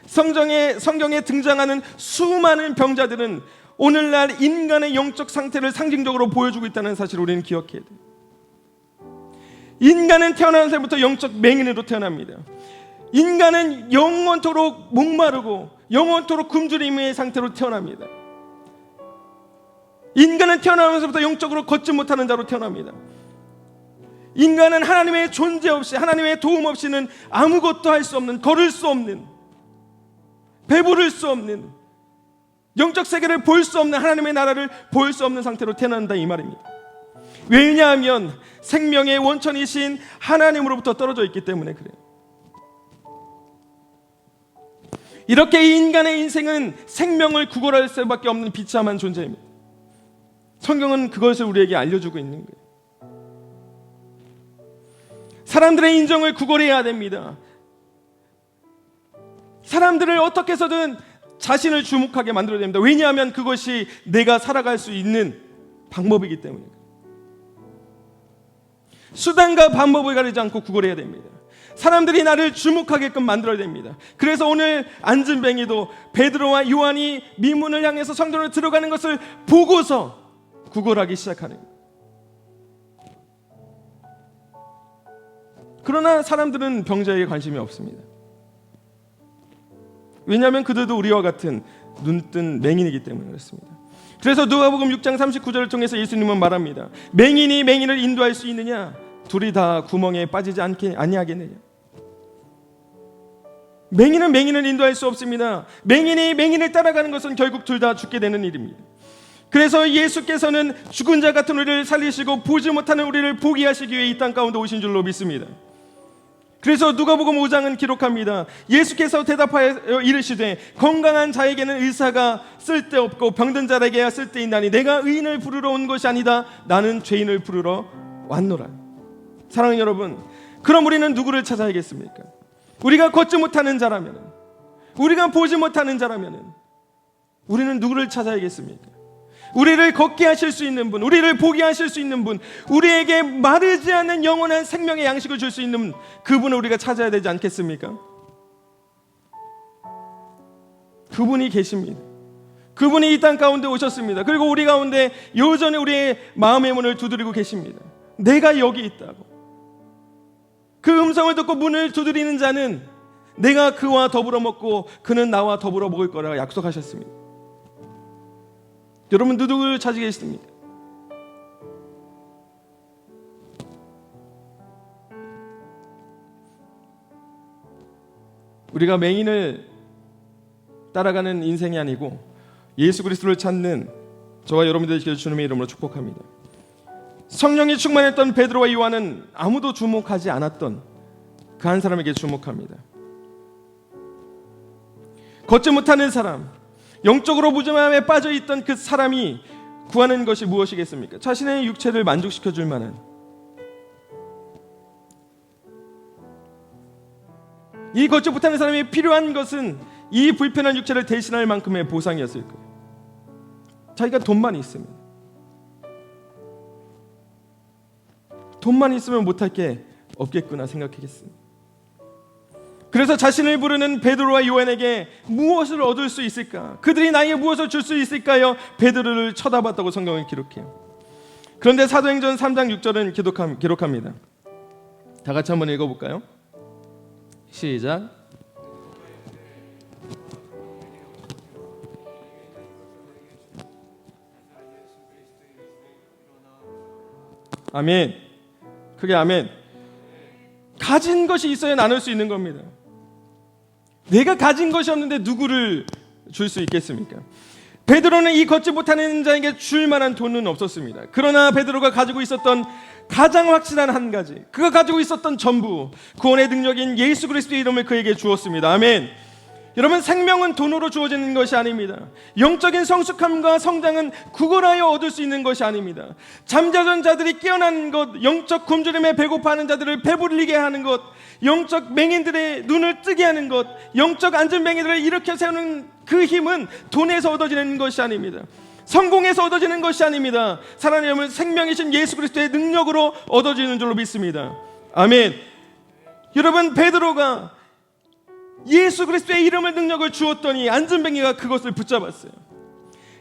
성경에 등장하는 수많은 병자들은 오늘날 인간의 영적 상태를 상징적으로 보여주고 있다는 사실을 우리는 기억해야 돼요. 인간은 태어나는 때부터 영적 맹인으로 태어납니다. 인간은 영원토록 목마르고 영원토록 굶주림의 상태로 태어납니다. 인간은 태어나면서부터 영적으로 걷지 못하는 자로 태어납니다. 인간은 하나님의 존재 없이, 하나님의 도움 없이는 아무것도 할 수 없는, 걸을 수 없는, 배부를 수 없는, 영적 세계를 볼 수 없는, 하나님의 나라를 볼 수 없는 상태로 태어난다, 이 말입니다. 왜냐하면 생명의 원천이신 하나님으로부터 떨어져 있기 때문에 그래요. 이렇게 이 인간의 인생은 생명을 구걸할 수밖에 없는 비참한 존재입니다. 성경은 그것을 우리에게 알려주고 있는 거예요. 사람들의 인정을 구걸해야 됩니다. 사람들을 어떻게 해서든 자신을 주목하게 만들어야 됩니다. 왜냐하면 그것이 내가 살아갈 수 있는 방법이기 때문에. 수단과 방법을 가리지 않고 구걸해야 됩니다. 사람들이 나를 주목하게끔 만들어야 됩니다. 그래서 오늘 앉은 뱅이도 베드로와 요한이 미문을 향해서 성전으로 들어가는 것을 보고서 구걸하기 시작하는 거예요. 그러나 사람들은 병자에게 관심이 없습니다. 왜냐하면 그들도 우리와 같은 눈뜬 맹인이기 때문에 그렇습니다. 그래서 누가복음 6장 39절을 통해서 예수님은 말합니다. 맹인이 맹인을 인도할 수 있느냐? 둘이 다 구멍에 빠지지 아니하겠느냐? 맹인은 맹인을 인도할 수 없습니다. 맹인이 맹인을 따라가는 것은 결국 둘 다 죽게 되는 일입니다. 그래서 예수께서는 죽은 자 같은 우리를 살리시고 보지 못하는 우리를 보게 하시기 위해 이 땅 가운데 오신 줄로 믿습니다. 그래서 누가복음 5장은 기록합니다. 예수께서 대답하여 이르시되 건강한 자에게는 의사가 쓸데없고 병든 자에게야 쓸데있나니 내가 의인을 부르러 온 것이 아니다. 나는 죄인을 부르러 왔노라. 사랑하는 여러분, 그럼 우리는 누구를 찾아야겠습니까? 우리가 걷지 못하는 자라면, 우리가 보지 못하는 자라면 우리는 누구를 찾아야겠습니까? 우리를 걷게 하실 수 있는 분, 우리를 보게 하실 수 있는 분, 우리에게 마르지 않는 영원한 생명의 양식을 줄 수 있는 그분을 우리가 찾아야 되지 않겠습니까? 그분이 계십니다. 그분이 이 땅 가운데 오셨습니다. 그리고 우리 가운데 여전히 우리의 마음의 문을 두드리고 계십니다. 내가 여기 있다고. 그 음성을 듣고 문을 두드리는 자는 내가 그와 더불어 먹고 그는 나와 더불어 먹을 거라 약속하셨습니다. 여러분, 누구를 찾으겠습니까? 우리가 맹인을 따라가는 인생이 아니고 예수 그리스도를 찾는 저와 여러분들이 되시길 주님의 이름으로 축복합니다. 성령이 충만했던 베드로와 요한은 아무도 주목하지 않았던 그 한 사람에게 주목합니다. 걷지 못하는 사람, 영적으로 무지함에 빠져있던 그 사람이 구하는 것이 무엇이겠습니까? 자신의 육체를 만족시켜줄 만한, 이 걷지 못하는 사람이 필요한 것은 이 불편한 육체를 대신할 만큼의 보상이었을 거예요. 자기가 돈만 있으면, 돈만 있으면 못할 게 없겠구나 생각했습니다. 그래서 자신을 부르는 베드로와 요한에게 무엇을 얻을 수 있을까? 그들이 나에게 무엇을 줄 수 있을까요? 베드로를 쳐다봤다고 성경은 기록해요. 그런데 사도행전 3장 6절은 기록합니다. 다 같이 한번 읽어볼까요? 시작. 아멘. 크게 아멘. 가진 것이 있어야 나눌 수 있는 겁니다. 내가 가진 것이 없는데 누구를 줄 수 있겠습니까? 베드로는 이 걷지 못하는 자에게 줄 만한 돈은 없었습니다. 그러나 베드로가 가지고 있었던 가장 확실한 한 가지, 그가 가지고 있었던 전부, 구원의 능력인 예수 그리스도의 이름을 그에게 주었습니다. 아멘. 여러분, 생명은 돈으로 주어지는 것이 아닙니다. 영적인 성숙함과 성장은 구걸하여 얻을 수 있는 것이 아닙니다. 잠자던 자들이 깨어나는 것, 영적 굶주림에 배고파하는 자들을 배부르게 하는 것, 영적 맹인들의 눈을 뜨게 하는 것, 영적 안전뱅이들을 일으켜 세우는 그 힘은 돈에서 얻어지는 것이 아닙니다. 성공에서 얻어지는 것이 아닙니다. 사랑하는 여러분, 생명이신 예수 그리스도의 능력으로 얻어지는 줄로 믿습니다. 아멘. 여러분, 베드로가 예수 그리스도의 이름을 능력을 주었더니 안전뱅이가 그것을 붙잡았어요.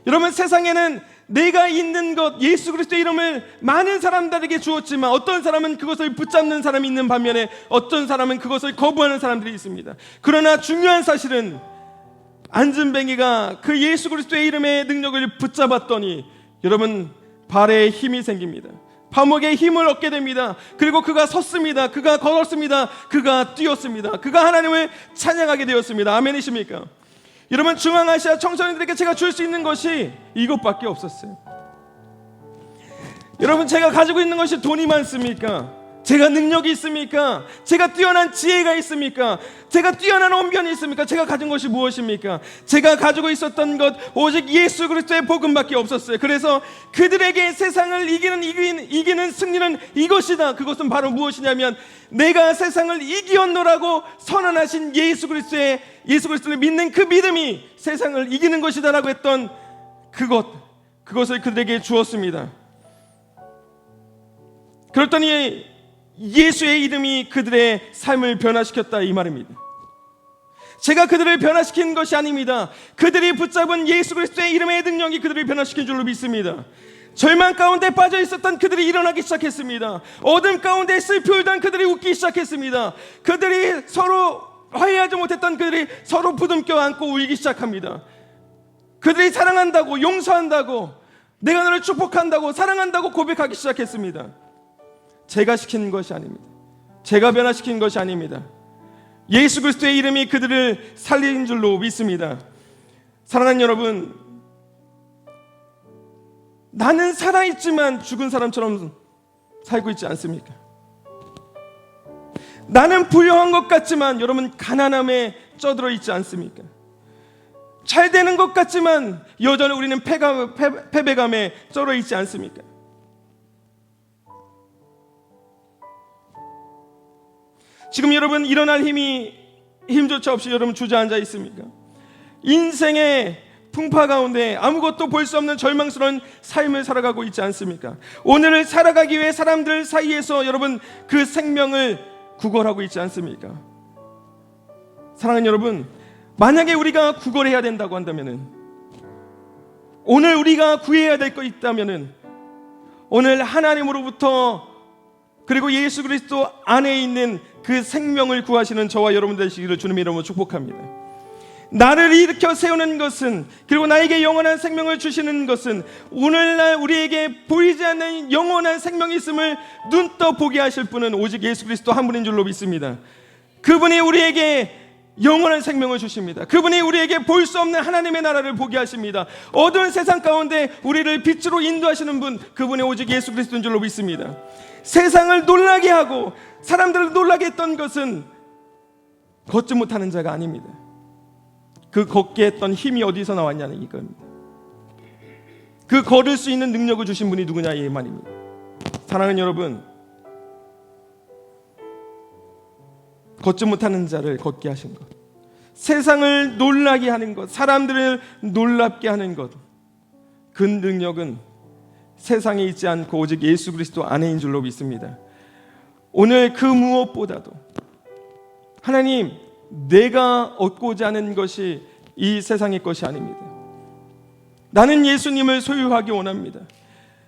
여러분, 세상에는 내가 있는 것, 예수 그리스도의 이름을 많은 사람들에게 주었지만 어떤 사람은 그것을 붙잡는 사람이 있는 반면에 어떤 사람은 그것을 거부하는 사람들이 있습니다. 그러나 중요한 사실은 안전뱅이가 그 예수 그리스도의 이름의 능력을 붙잡았더니 여러분, 발에 힘이 생깁니다. 발목에 힘을 얻게 됩니다. 그리고 그가 섰습니다. 그가 걸었습니다. 그가 뛰었습니다. 그가 하나님을 찬양하게 되었습니다. 아멘이십니까? 여러분, 중앙아시아 청소년들에게 제가 줄 수 있는 것이 이것밖에 없었어요. 여러분, 제가 가지고 있는 것이 돈이 많습니까? 제가 능력이 있습니까? 제가 뛰어난 지혜가 있습니까? 제가 뛰어난 언변이 있습니까? 제가 가진 것이 무엇입니까? 제가 가지고 있었던 것 오직 예수 그리스도의 복음밖에 없었어요. 그래서 그들에게 세상을 이기는 승리는 이것이다. 그것은 바로 무엇이냐면 내가 세상을 이기었노라고 선언하신 예수 그리스도를 믿는 그 믿음이 세상을 이기는 것이다라고 했던 그것을 그들에게 주었습니다. 그랬더니 예수의 이름이 그들의 삶을 변화시켰다, 이 말입니다. 제가 그들을 변화시킨 것이 아닙니다. 그들이 붙잡은 예수 그리스도의 이름의 능력이 그들을 변화시킨 줄로 믿습니다. 절망 가운데 빠져 있었던 그들이 일어나기 시작했습니다. 어둠 가운데 슬피 울던 그들이 웃기 시작했습니다. 그들이 서로 화해하지 못했던 그들이 서로 부둥켜 안고 울기 시작합니다. 그들이 사랑한다고, 용서한다고, 내가 너를 축복한다고, 사랑한다고 고백하기 시작했습니다. 제가 시킨 것이 아닙니다. 제가 변화시킨 것이 아닙니다. 예수 그리스도의 이름이 그들을 살린 줄로 믿습니다. 사랑하는 여러분, 나는 살아있지만 죽은 사람처럼 살고 있지 않습니까? 나는 부유한 것 같지만 여러분, 가난함에 쩌들어 있지 않습니까? 잘 되는 것 같지만 여전히 우리는 패배감에 쩔어 있지 않습니까? 지금 여러분, 일어날 힘조차 없이 여러분 주저앉아 있습니까? 인생의 풍파 가운데 아무것도 볼 수 없는 절망스러운 삶을 살아가고 있지 않습니까? 오늘을 살아가기 위해 사람들 사이에서 여러분 그 생명을 구걸하고 있지 않습니까? 사랑하는 여러분, 만약에 우리가 구걸해야 된다고 한다면은, 오늘 우리가 구해야 될 거 있다면은 오늘 하나님으로부터 그리고 예수 그리스도 안에 있는 그 생명을 구하시는 저와 여러분들 되시기를 주님의 이름으로 축복합니다. 나를 일으켜 세우는 것은, 그리고 나에게 영원한 생명을 주시는 것은 오늘날 우리에게 보이지 않는 영원한 생명이 있음을 눈떠 보게 하실 분은 오직 예수 그리스도 한 분인 줄로 믿습니다. 그분이 우리에게 영원한 생명을 주십니다. 그분이 우리에게 볼 수 없는 하나님의 나라를 보게 하십니다. 어두운 세상 가운데 우리를 빛으로 인도하시는 분, 그분이 오직 예수 그리스도인 줄로 믿습니다. 세상을 놀라게 하고 사람들을 놀라게 했던 것은 걷지 못하는 자가 아닙니다. 그 걷게 했던 힘이 어디서 나왔냐는 이겁니다. 그 걸을 수 있는 능력을 주신 분이 누구냐 이 말입니다. 사랑하는 여러분, 걷지 못하는 자를 걷게 하신 것, 세상을 놀라게 하는 것, 사람들을 놀랍게 하는 것, 그 능력은 세상에 있지 않고 오직 예수 그리스도 안에인 줄로 믿습니다. 오늘 그 무엇보다도 하나님, 내가 얻고자 하는 것이 이 세상의 것이 아닙니다. 나는 예수님을 소유하기 원합니다.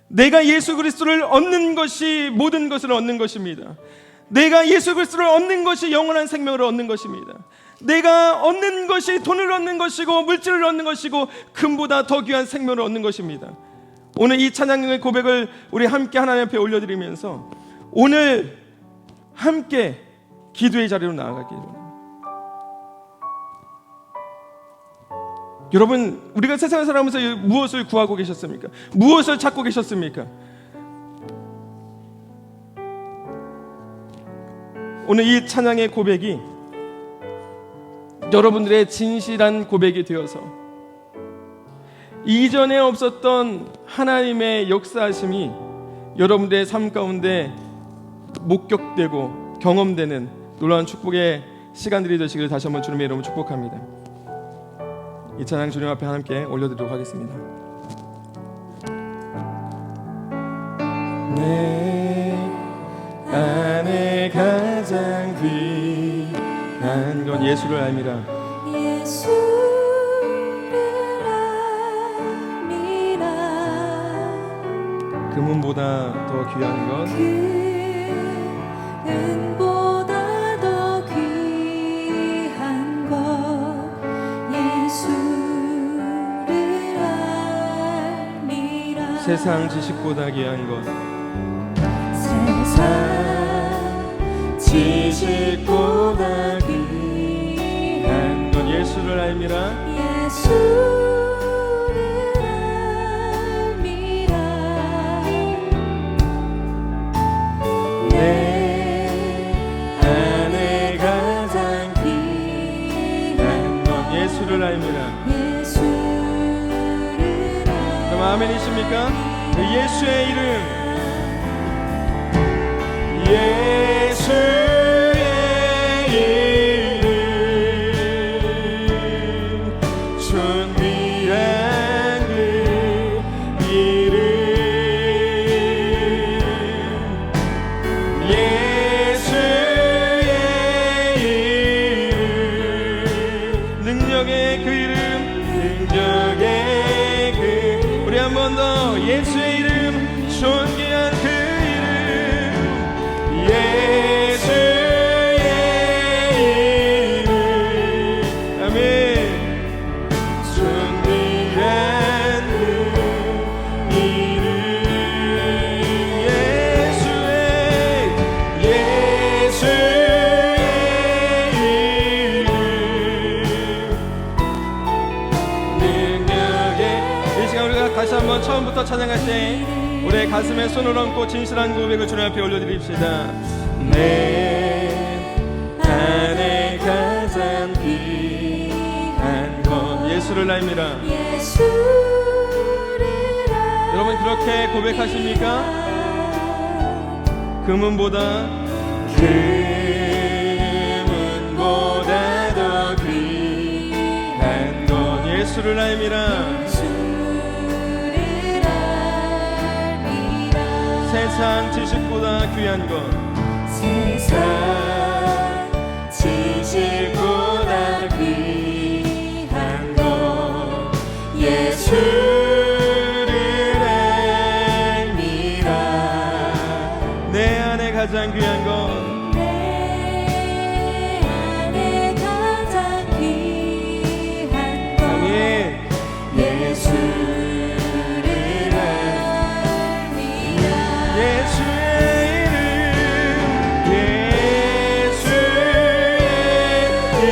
내가 예수 그리스도를 얻는 것이 모든 것을 얻는 것입니다. 내가 예수 그리스도를 얻는 것이 영원한 생명을 얻는 것입니다. 내가 얻는 것이 돈을 얻는 것이고 물질을 얻는 것이고 금보다 더 귀한 생명을 얻는 것입니다. 오늘 이 찬양의 고백을 우리 함께 하나님 앞에 올려드리면서 오늘 함께 기도의 자리로 나아가기를 원합니다. 여러분, 우리가 세상을 살아가면서 무엇을 구하고 계셨습니까? 무엇을 찾고 계셨습니까? 오늘 이 찬양의 고백이 여러분들의 진실한 고백이 되어서 이전에 없었던 하나님의 역사하심이 여러분들의 삶 가운데 목격되고 경험되는 놀라운 축복의 시간들이 되시길 다시 한번 주님의 이름으로 축복합니다. 이 찬양 주님 앞에 함께 올려드리도록 하겠습니다. 내 안에 가장 귀한 건 예수를 알미라. 예수를 알미라. 금은보다 더 귀한 것, 금은보다 더 귀한 것, 예수를 알미라. 세상 지식보다 귀한 것, 세상 지식보다 귀한 것, 예수를 알미라. 예수를 알미라. 내 안에 가장 귀한 것, 예수를 알미라. 예수를 그럼 아멘이십니까? 그 예수의 이름, 예수의 이름, 존귀한 그 이름, 예수의 이름, 능력의 그 이름, 능력의 그, 우리 한 번 더 예수의 이름, 존귀한 그 예수의 이름, 아멘. 존귀한 그 이름, 예수의 이름, 능력의. 이 시간 우리가 다시 한번 처음부터 찬양할 때 우리의 가슴에 손을 얹고 진실한 고백을 주님 앞에 올려드립시다. 내 안에 가장 귀한 것, 예수를 알미라. 여러분 그렇게 고백하십니까? 금은보다 더 귀한 것, 예수를 알미라. 세상 지식보다 귀한 것, 세상 지식보다 귀한 것, 예수를 알미라. 내 안에 가장 귀한 것, 내 안에 가장 귀한 것, 아멘. 예수를 예수의 이름,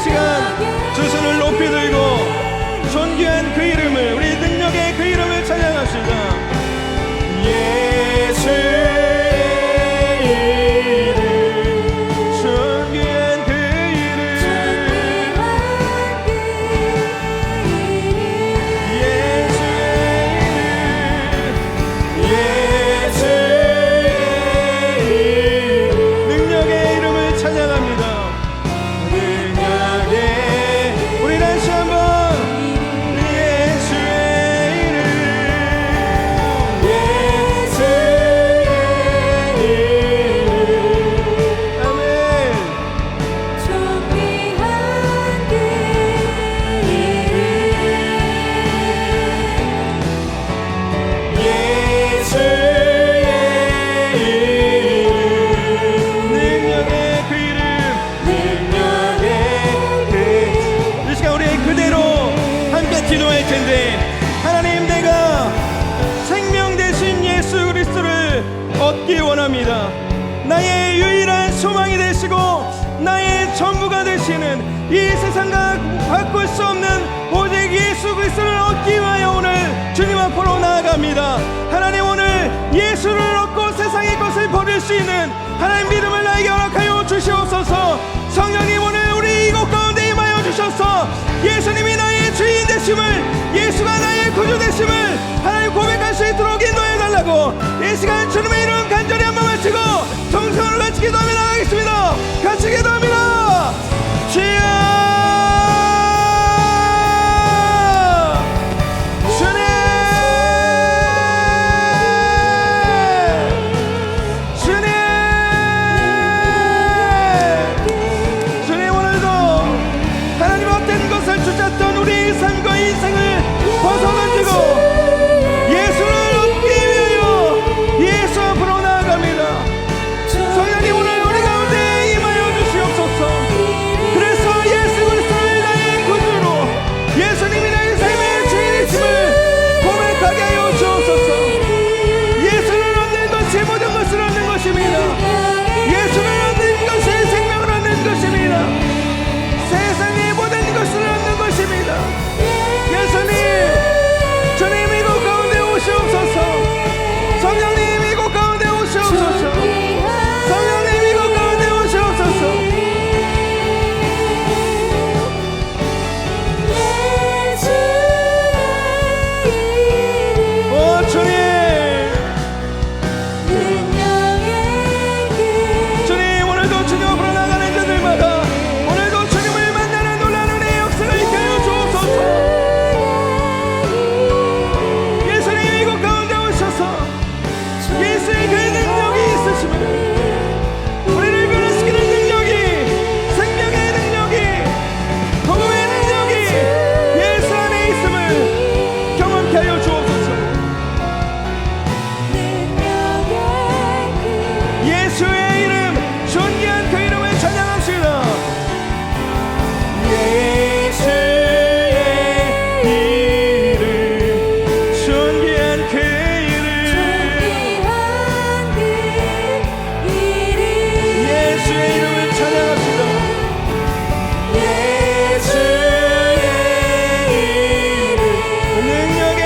시간 두 손을 높이 들고 존귀한 그 이름을, 우리 능력의 그 이름을 찬양합시다. 예수의 이름 존귀한 그 이름, 예수의 이름 능력의 이름을 찬양합니다. 능력의 우리 다시 한번 예수의 이름, 아멘. 능력의 그 이름, 이 시간 우리 그대로 함께 기도할 텐데, 하나님, 내가 생명 되신 예수 그리스도를 얻기 원합니다. 나의 유일한 소망이 되시고 나의 전부가 되시는 이 세상과 바꿀 수 없는 오직 예수 그리스도를 얻기 위하여 오늘 주님 앞으로 나아갑니다. 하나님, 오늘 예수를 얻고 세상의 것을 버릴 수 있는 하나님 믿음을 나에게 허락하여 주시옵소서. 성령님, 오늘 우리 이곳 가운데 임하여 주셔서 예수님이 나의 주인 되심을, 예수가 나의 구주 되심을 하나님 고백할 수 있도록 인도해 달라고 이 시간 주님의 이름 간절히 한번 외치고 정성을 같이 기도하며 나가겠습니다. 같이 기도합니다. 주여, 주님, 주님, 주님, 오늘도 하나님 어떤 것을 주셨던 우리 삶과 인생을 벗어던지고 예수를 얻기 위하여 예수 앞으로 나아갑니다. 성령님, 오늘 우리 가운데 임하여 주시옵소서. 그래서 예수 그리스도를 나의 구주로, 예수님이 나의 삶의 주인이심을 고백하게 하여 주옵소서. 예수를 얻는 것이 모든 것을 얻는 것입니다. 예수를 얻는 것이 생명을 얻는 것입니다. 세상의 모든 것을 얻는 것입니다. 예수님, 주님 이곳 가운데 오시옵소서. 성령님 이곳 가운데 오시옵소서. 성령님 이곳 가운데 오시옵소서. 오 주님, 주님, 오늘도 주님 앞으로 나가는 자들마다 오늘도 주님을 만나는 놀라운 은혜의 역사가 있게 하여 주옵소서. 예수님 이곳 가운데 오셔서 예수의 그 능력이 있으시면 우리를 변화시키는 능력이, 생명의 능력이, 복음의 능력이 예수 안에 있음을 경험케 하여 주옵소서. 예수의 이름, 존귀한 그 이름을 찬양합시다. 예수의 이름 존귀한 그 이름, 예수의 이름을 찬양합시다. 예수의 이름 능력의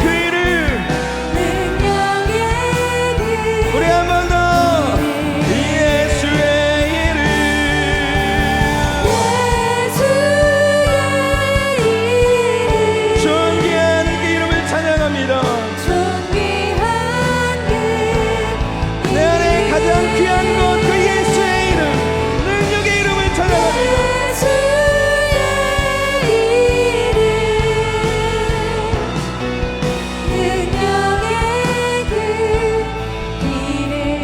그 이름, 우리 한 번 더. 예수의 이름, 존귀한 그 이름을 찬양합니다. 내 안에 가장 귀한 것, 그 예수의 이름, 능력의 이름을 찬양합니다.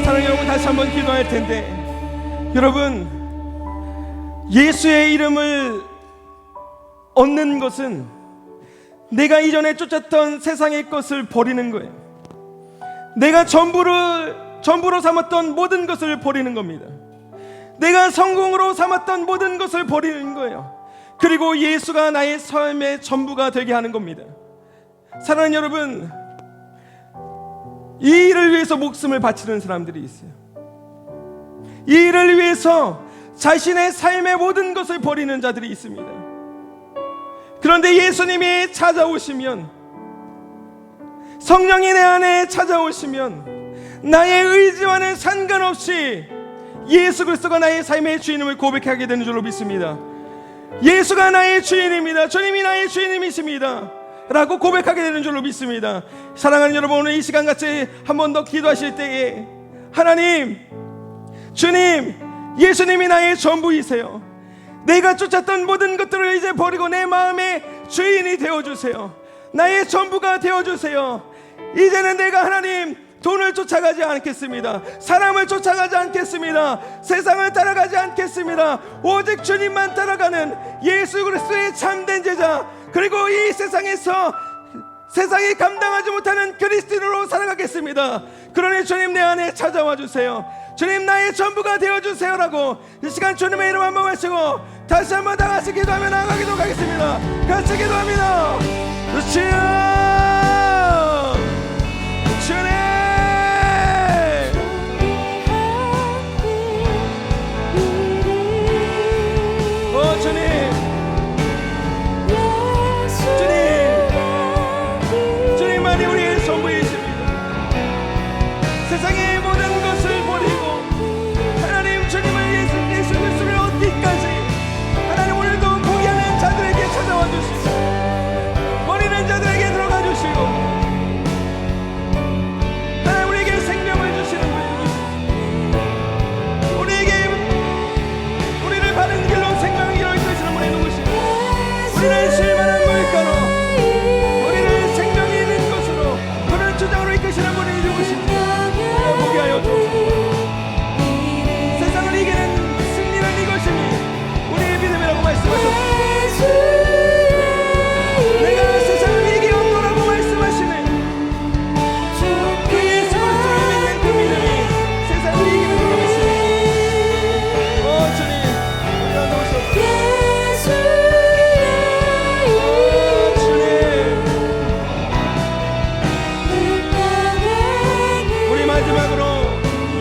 사랑하는 여러분, 다시 한번 기도할 텐데, 여러분, 예수의 이름을 얻는 것은 내가 이전에 쫓았던 세상의 것을 버리는 거예요. 내가 전부로 삼았던 모든 것을 버리는 겁니다. 내가 성공으로 삼았던 모든 것을 버리는 거예요. 그리고 예수가 나의 삶의 전부가 되게 하는 겁니다. 사랑하는 여러분, 이 일을 위해서 목숨을 바치는 사람들이 있어요. 이 일을 위해서 자신의 삶의 모든 것을 버리는 자들이 있습니다. 그런데 예수님이 찾아오시면, 성령이 내 안에 찾아오시면 나의 의지와는 상관없이 예수 그리스도가 나의 삶의 주인임을 고백하게 되는 줄로 믿습니다. 예수가 나의 주인입니다. 주님이 나의 주인님이십니다 라고 고백하게 되는 줄로 믿습니다. 사랑하는 여러분, 오늘 이 시간같이 한 번 더 기도하실 때에 하나님, 주님, 예수님이 나의 전부이세요. 내가 쫓았던 모든 것들을 이제 버리고 내 마음의 주인이 되어주세요. 나의 전부가 되어주세요. 이제는 내가 하나님 돈을 쫓아가지 않겠습니다. 사람을 쫓아가지 않겠습니다. 세상을 따라가지 않겠습니다. 오직 주님만 따라가는 예수 그리스도의 참된 제자, 그리고 이 세상에서 세상이 감당하지 못하는 그리스도인으로 살아가겠습니다. 그러니 주님 내 안에 찾아와 주세요. 주님 나의 전부가 되어주세요 라고 이 시간 주님의 이름 한번 외치고 다시 한번 다 같이 기도하며 나아가기도 하겠습니다. 같이 기도합니다. 주여, 주님, 주님, 주님만이 우리의 전부이십니다. 세상의 모든 것을 버리고 하나님 주님을 예수 그리스도를 얻기까지 하나님 오늘도 포기하는 자들에게 찾아와 주시고 버리는 자들에게 들어가 주시고 하나님 우리에게 생명을 주시는 분이시고 우리를 바른 길로 생명의 길로 이끄시는 분이 누구시고 우리를 실만한 물가로 우리를 생명이 있는 곳으로 그런 주장으로 이끄시는 분이 누구시고 보게 하여 주옵소서. 세상을 이기는 승리는 이것이니 우리의 믿음이라고 말씀하셨습니다. 내가 세상을 이기었노라고 말씀하시는 그 예수 그리스도를 믿는 그 믿음이 세상을 이기는 줄로 믿습니다. 주님, 우리가 놓으셨소. 주님, 우리 마지막으로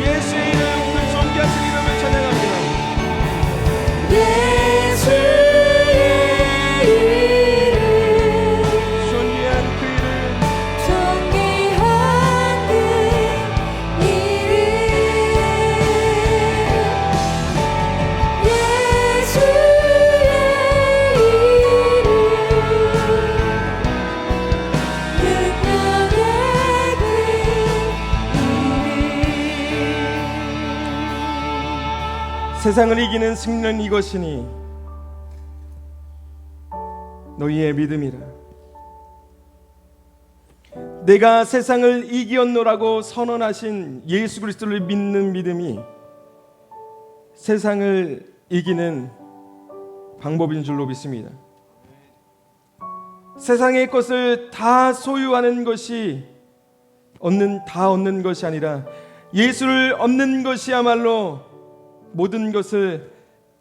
예수의 이름, 그 존귀하신 이름을 찬양합니다. 존귀한 그 이름, 세상을 이기는 승리는 이것이니 너희의 믿음이라. 내가 세상을 이기었노라고 선언하신 예수 그리스도를 믿는 믿음이 세상을 이기는 방법인 줄로 믿습니다. 세상의 것을 다 소유하는 것이 얻는 것이 아니라 예수를 얻는 것이야말로 모든 것을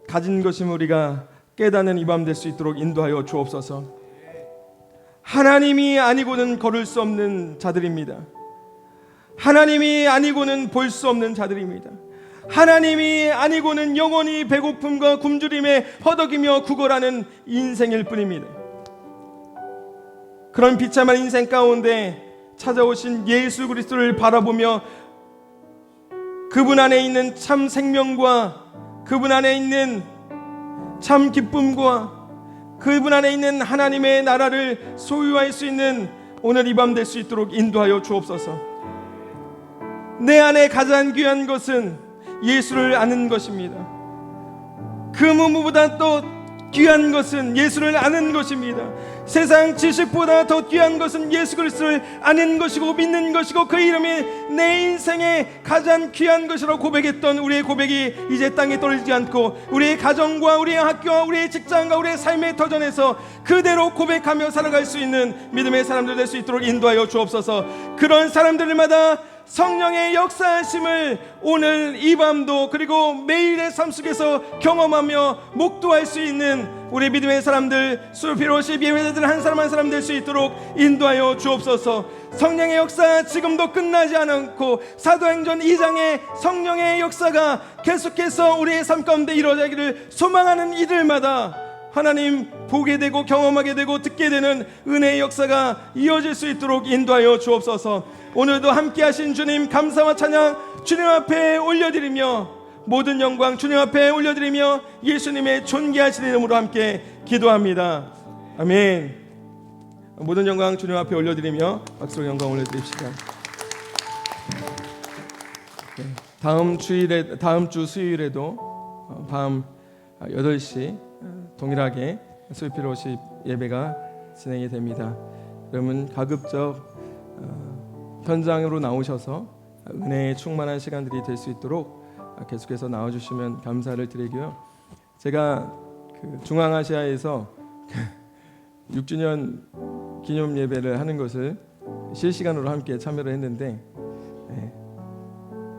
가진 것임을 우리가 깨닫는 이 밤 될 수 있도록 인도하여 주옵소서. 하나님이 아니고는 걸을 수 없는 자들입니다. 하나님이 아니고는 볼 수 없는 자들입니다. 하나님이 아니고는 영원히 배고픔과 굶주림에 허덕이며 구걸하는 인생일 뿐입니다. 그런 비참한 인생 가운데 찾아오신 예수 그리스도를 바라보며 그분 안에 있는 참 생명과 그분 안에 있는 참 기쁨과 그분 안에 있는 하나님의 나라를 소유할 수 있는 오늘 이 밤 될 수 있도록 인도하여 주옵소서. 내 안에 가장 귀한 것은 예수를 아는 것입니다. 그 무엇보다 또 귀한 것은 예수를 아는 것입니다. 세상 지식보다 더 귀한 것은 예수 그리스도를 아는 것이고 믿는 것이고 그 이름이 내 인생의 가장 귀한 것이라고 고백했던 우리의 고백이 이제 땅에 떨어지지 않고 우리의 가정과 우리의 학교와 우리의 직장과 우리의 삶의 터전에서 그대로 고백하며 살아갈 수 있는 믿음의 사람들 될 수 있도록 인도하여 주옵소서. 그런 사람들마다 성령의 역사하심을 오늘 이 밤도 그리고 매일의 삶 속에서 경험하며 목도할 수 있는 우리 믿음의 사람들, 수필50 예배자들 한 사람 한 사람 될 수 있도록 인도하여 주옵소서. 성령의 역사 지금도 끝나지 않고 사도행전 2장의 성령의 역사가 계속해서 우리의 삶 가운데 이루어지기를 소망하는 이들마다 하나님 보게 되고 경험하게 되고 듣게 되는 은혜의 역사가 이어질 수 있도록 인도하여 주옵소서. 오늘도 함께 하신 주님 감사와 찬양 주님 앞에 올려드리며 모든 영광 주님 앞에 올려드리며 예수님의 존귀하신 이름으로 함께 기도합니다. 아멘. 모든 영광 주님 앞에 올려드리며 박수로 영광 올려드립시다. 네, 다음 주 수요일에도 밤 8시 동일하게 수요필50 예배가 진행이 됩니다. 여러분 가급적 현장으로 나오셔서 은혜에 충만한 시간들이 될 수 있도록 계속해서 나와주시면 감사를 드리고요. 제가 중앙아시아에서 6주년 기념 예배를 하는 것을 실시간으로 함께 참여를 했는데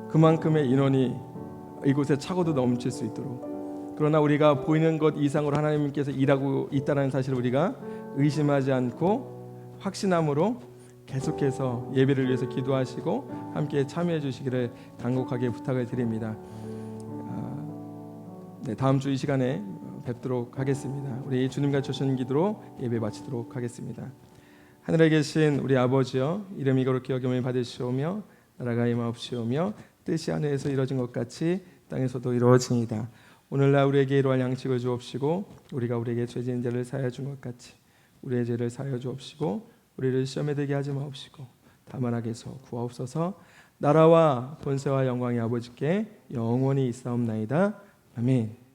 그만큼의 인원이 이곳에 차고도 넘칠 수 있도록, 그러나 우리가 보이는 것 이상으로 하나님께서 일하고 있다는 사실을 우리가 의심하지 않고 확신함으로 계속해서 예배를 위해서 기도하시고 함께 참여해 주시기를 간곡하게 부탁을 드립니다. 네, 다음 주 이 시간에 뵙도록 하겠습니다. 우리 주님과 주신 기도로 예배 마치도록 하겠습니다. 하늘에 계신 우리 아버지여, 이름이 거룩히 여김을 받으시오며 나라가 임하옵시오며 뜻이 하늘에서 이루어진 것 같이 땅에서도 이루어지이다. 오늘날 우리에게 이러한 양식을 주옵시고 우리가 우리에게 죄진 자를 사하여 준 것 같이 우리의 죄를 사하여 주옵시고 우리를 시험에 들게 하지 마옵시고 다만 악에서 구하옵소서. 나라와 본세와 영광이 아버지께 영원히 있사옵나이다. 아멘.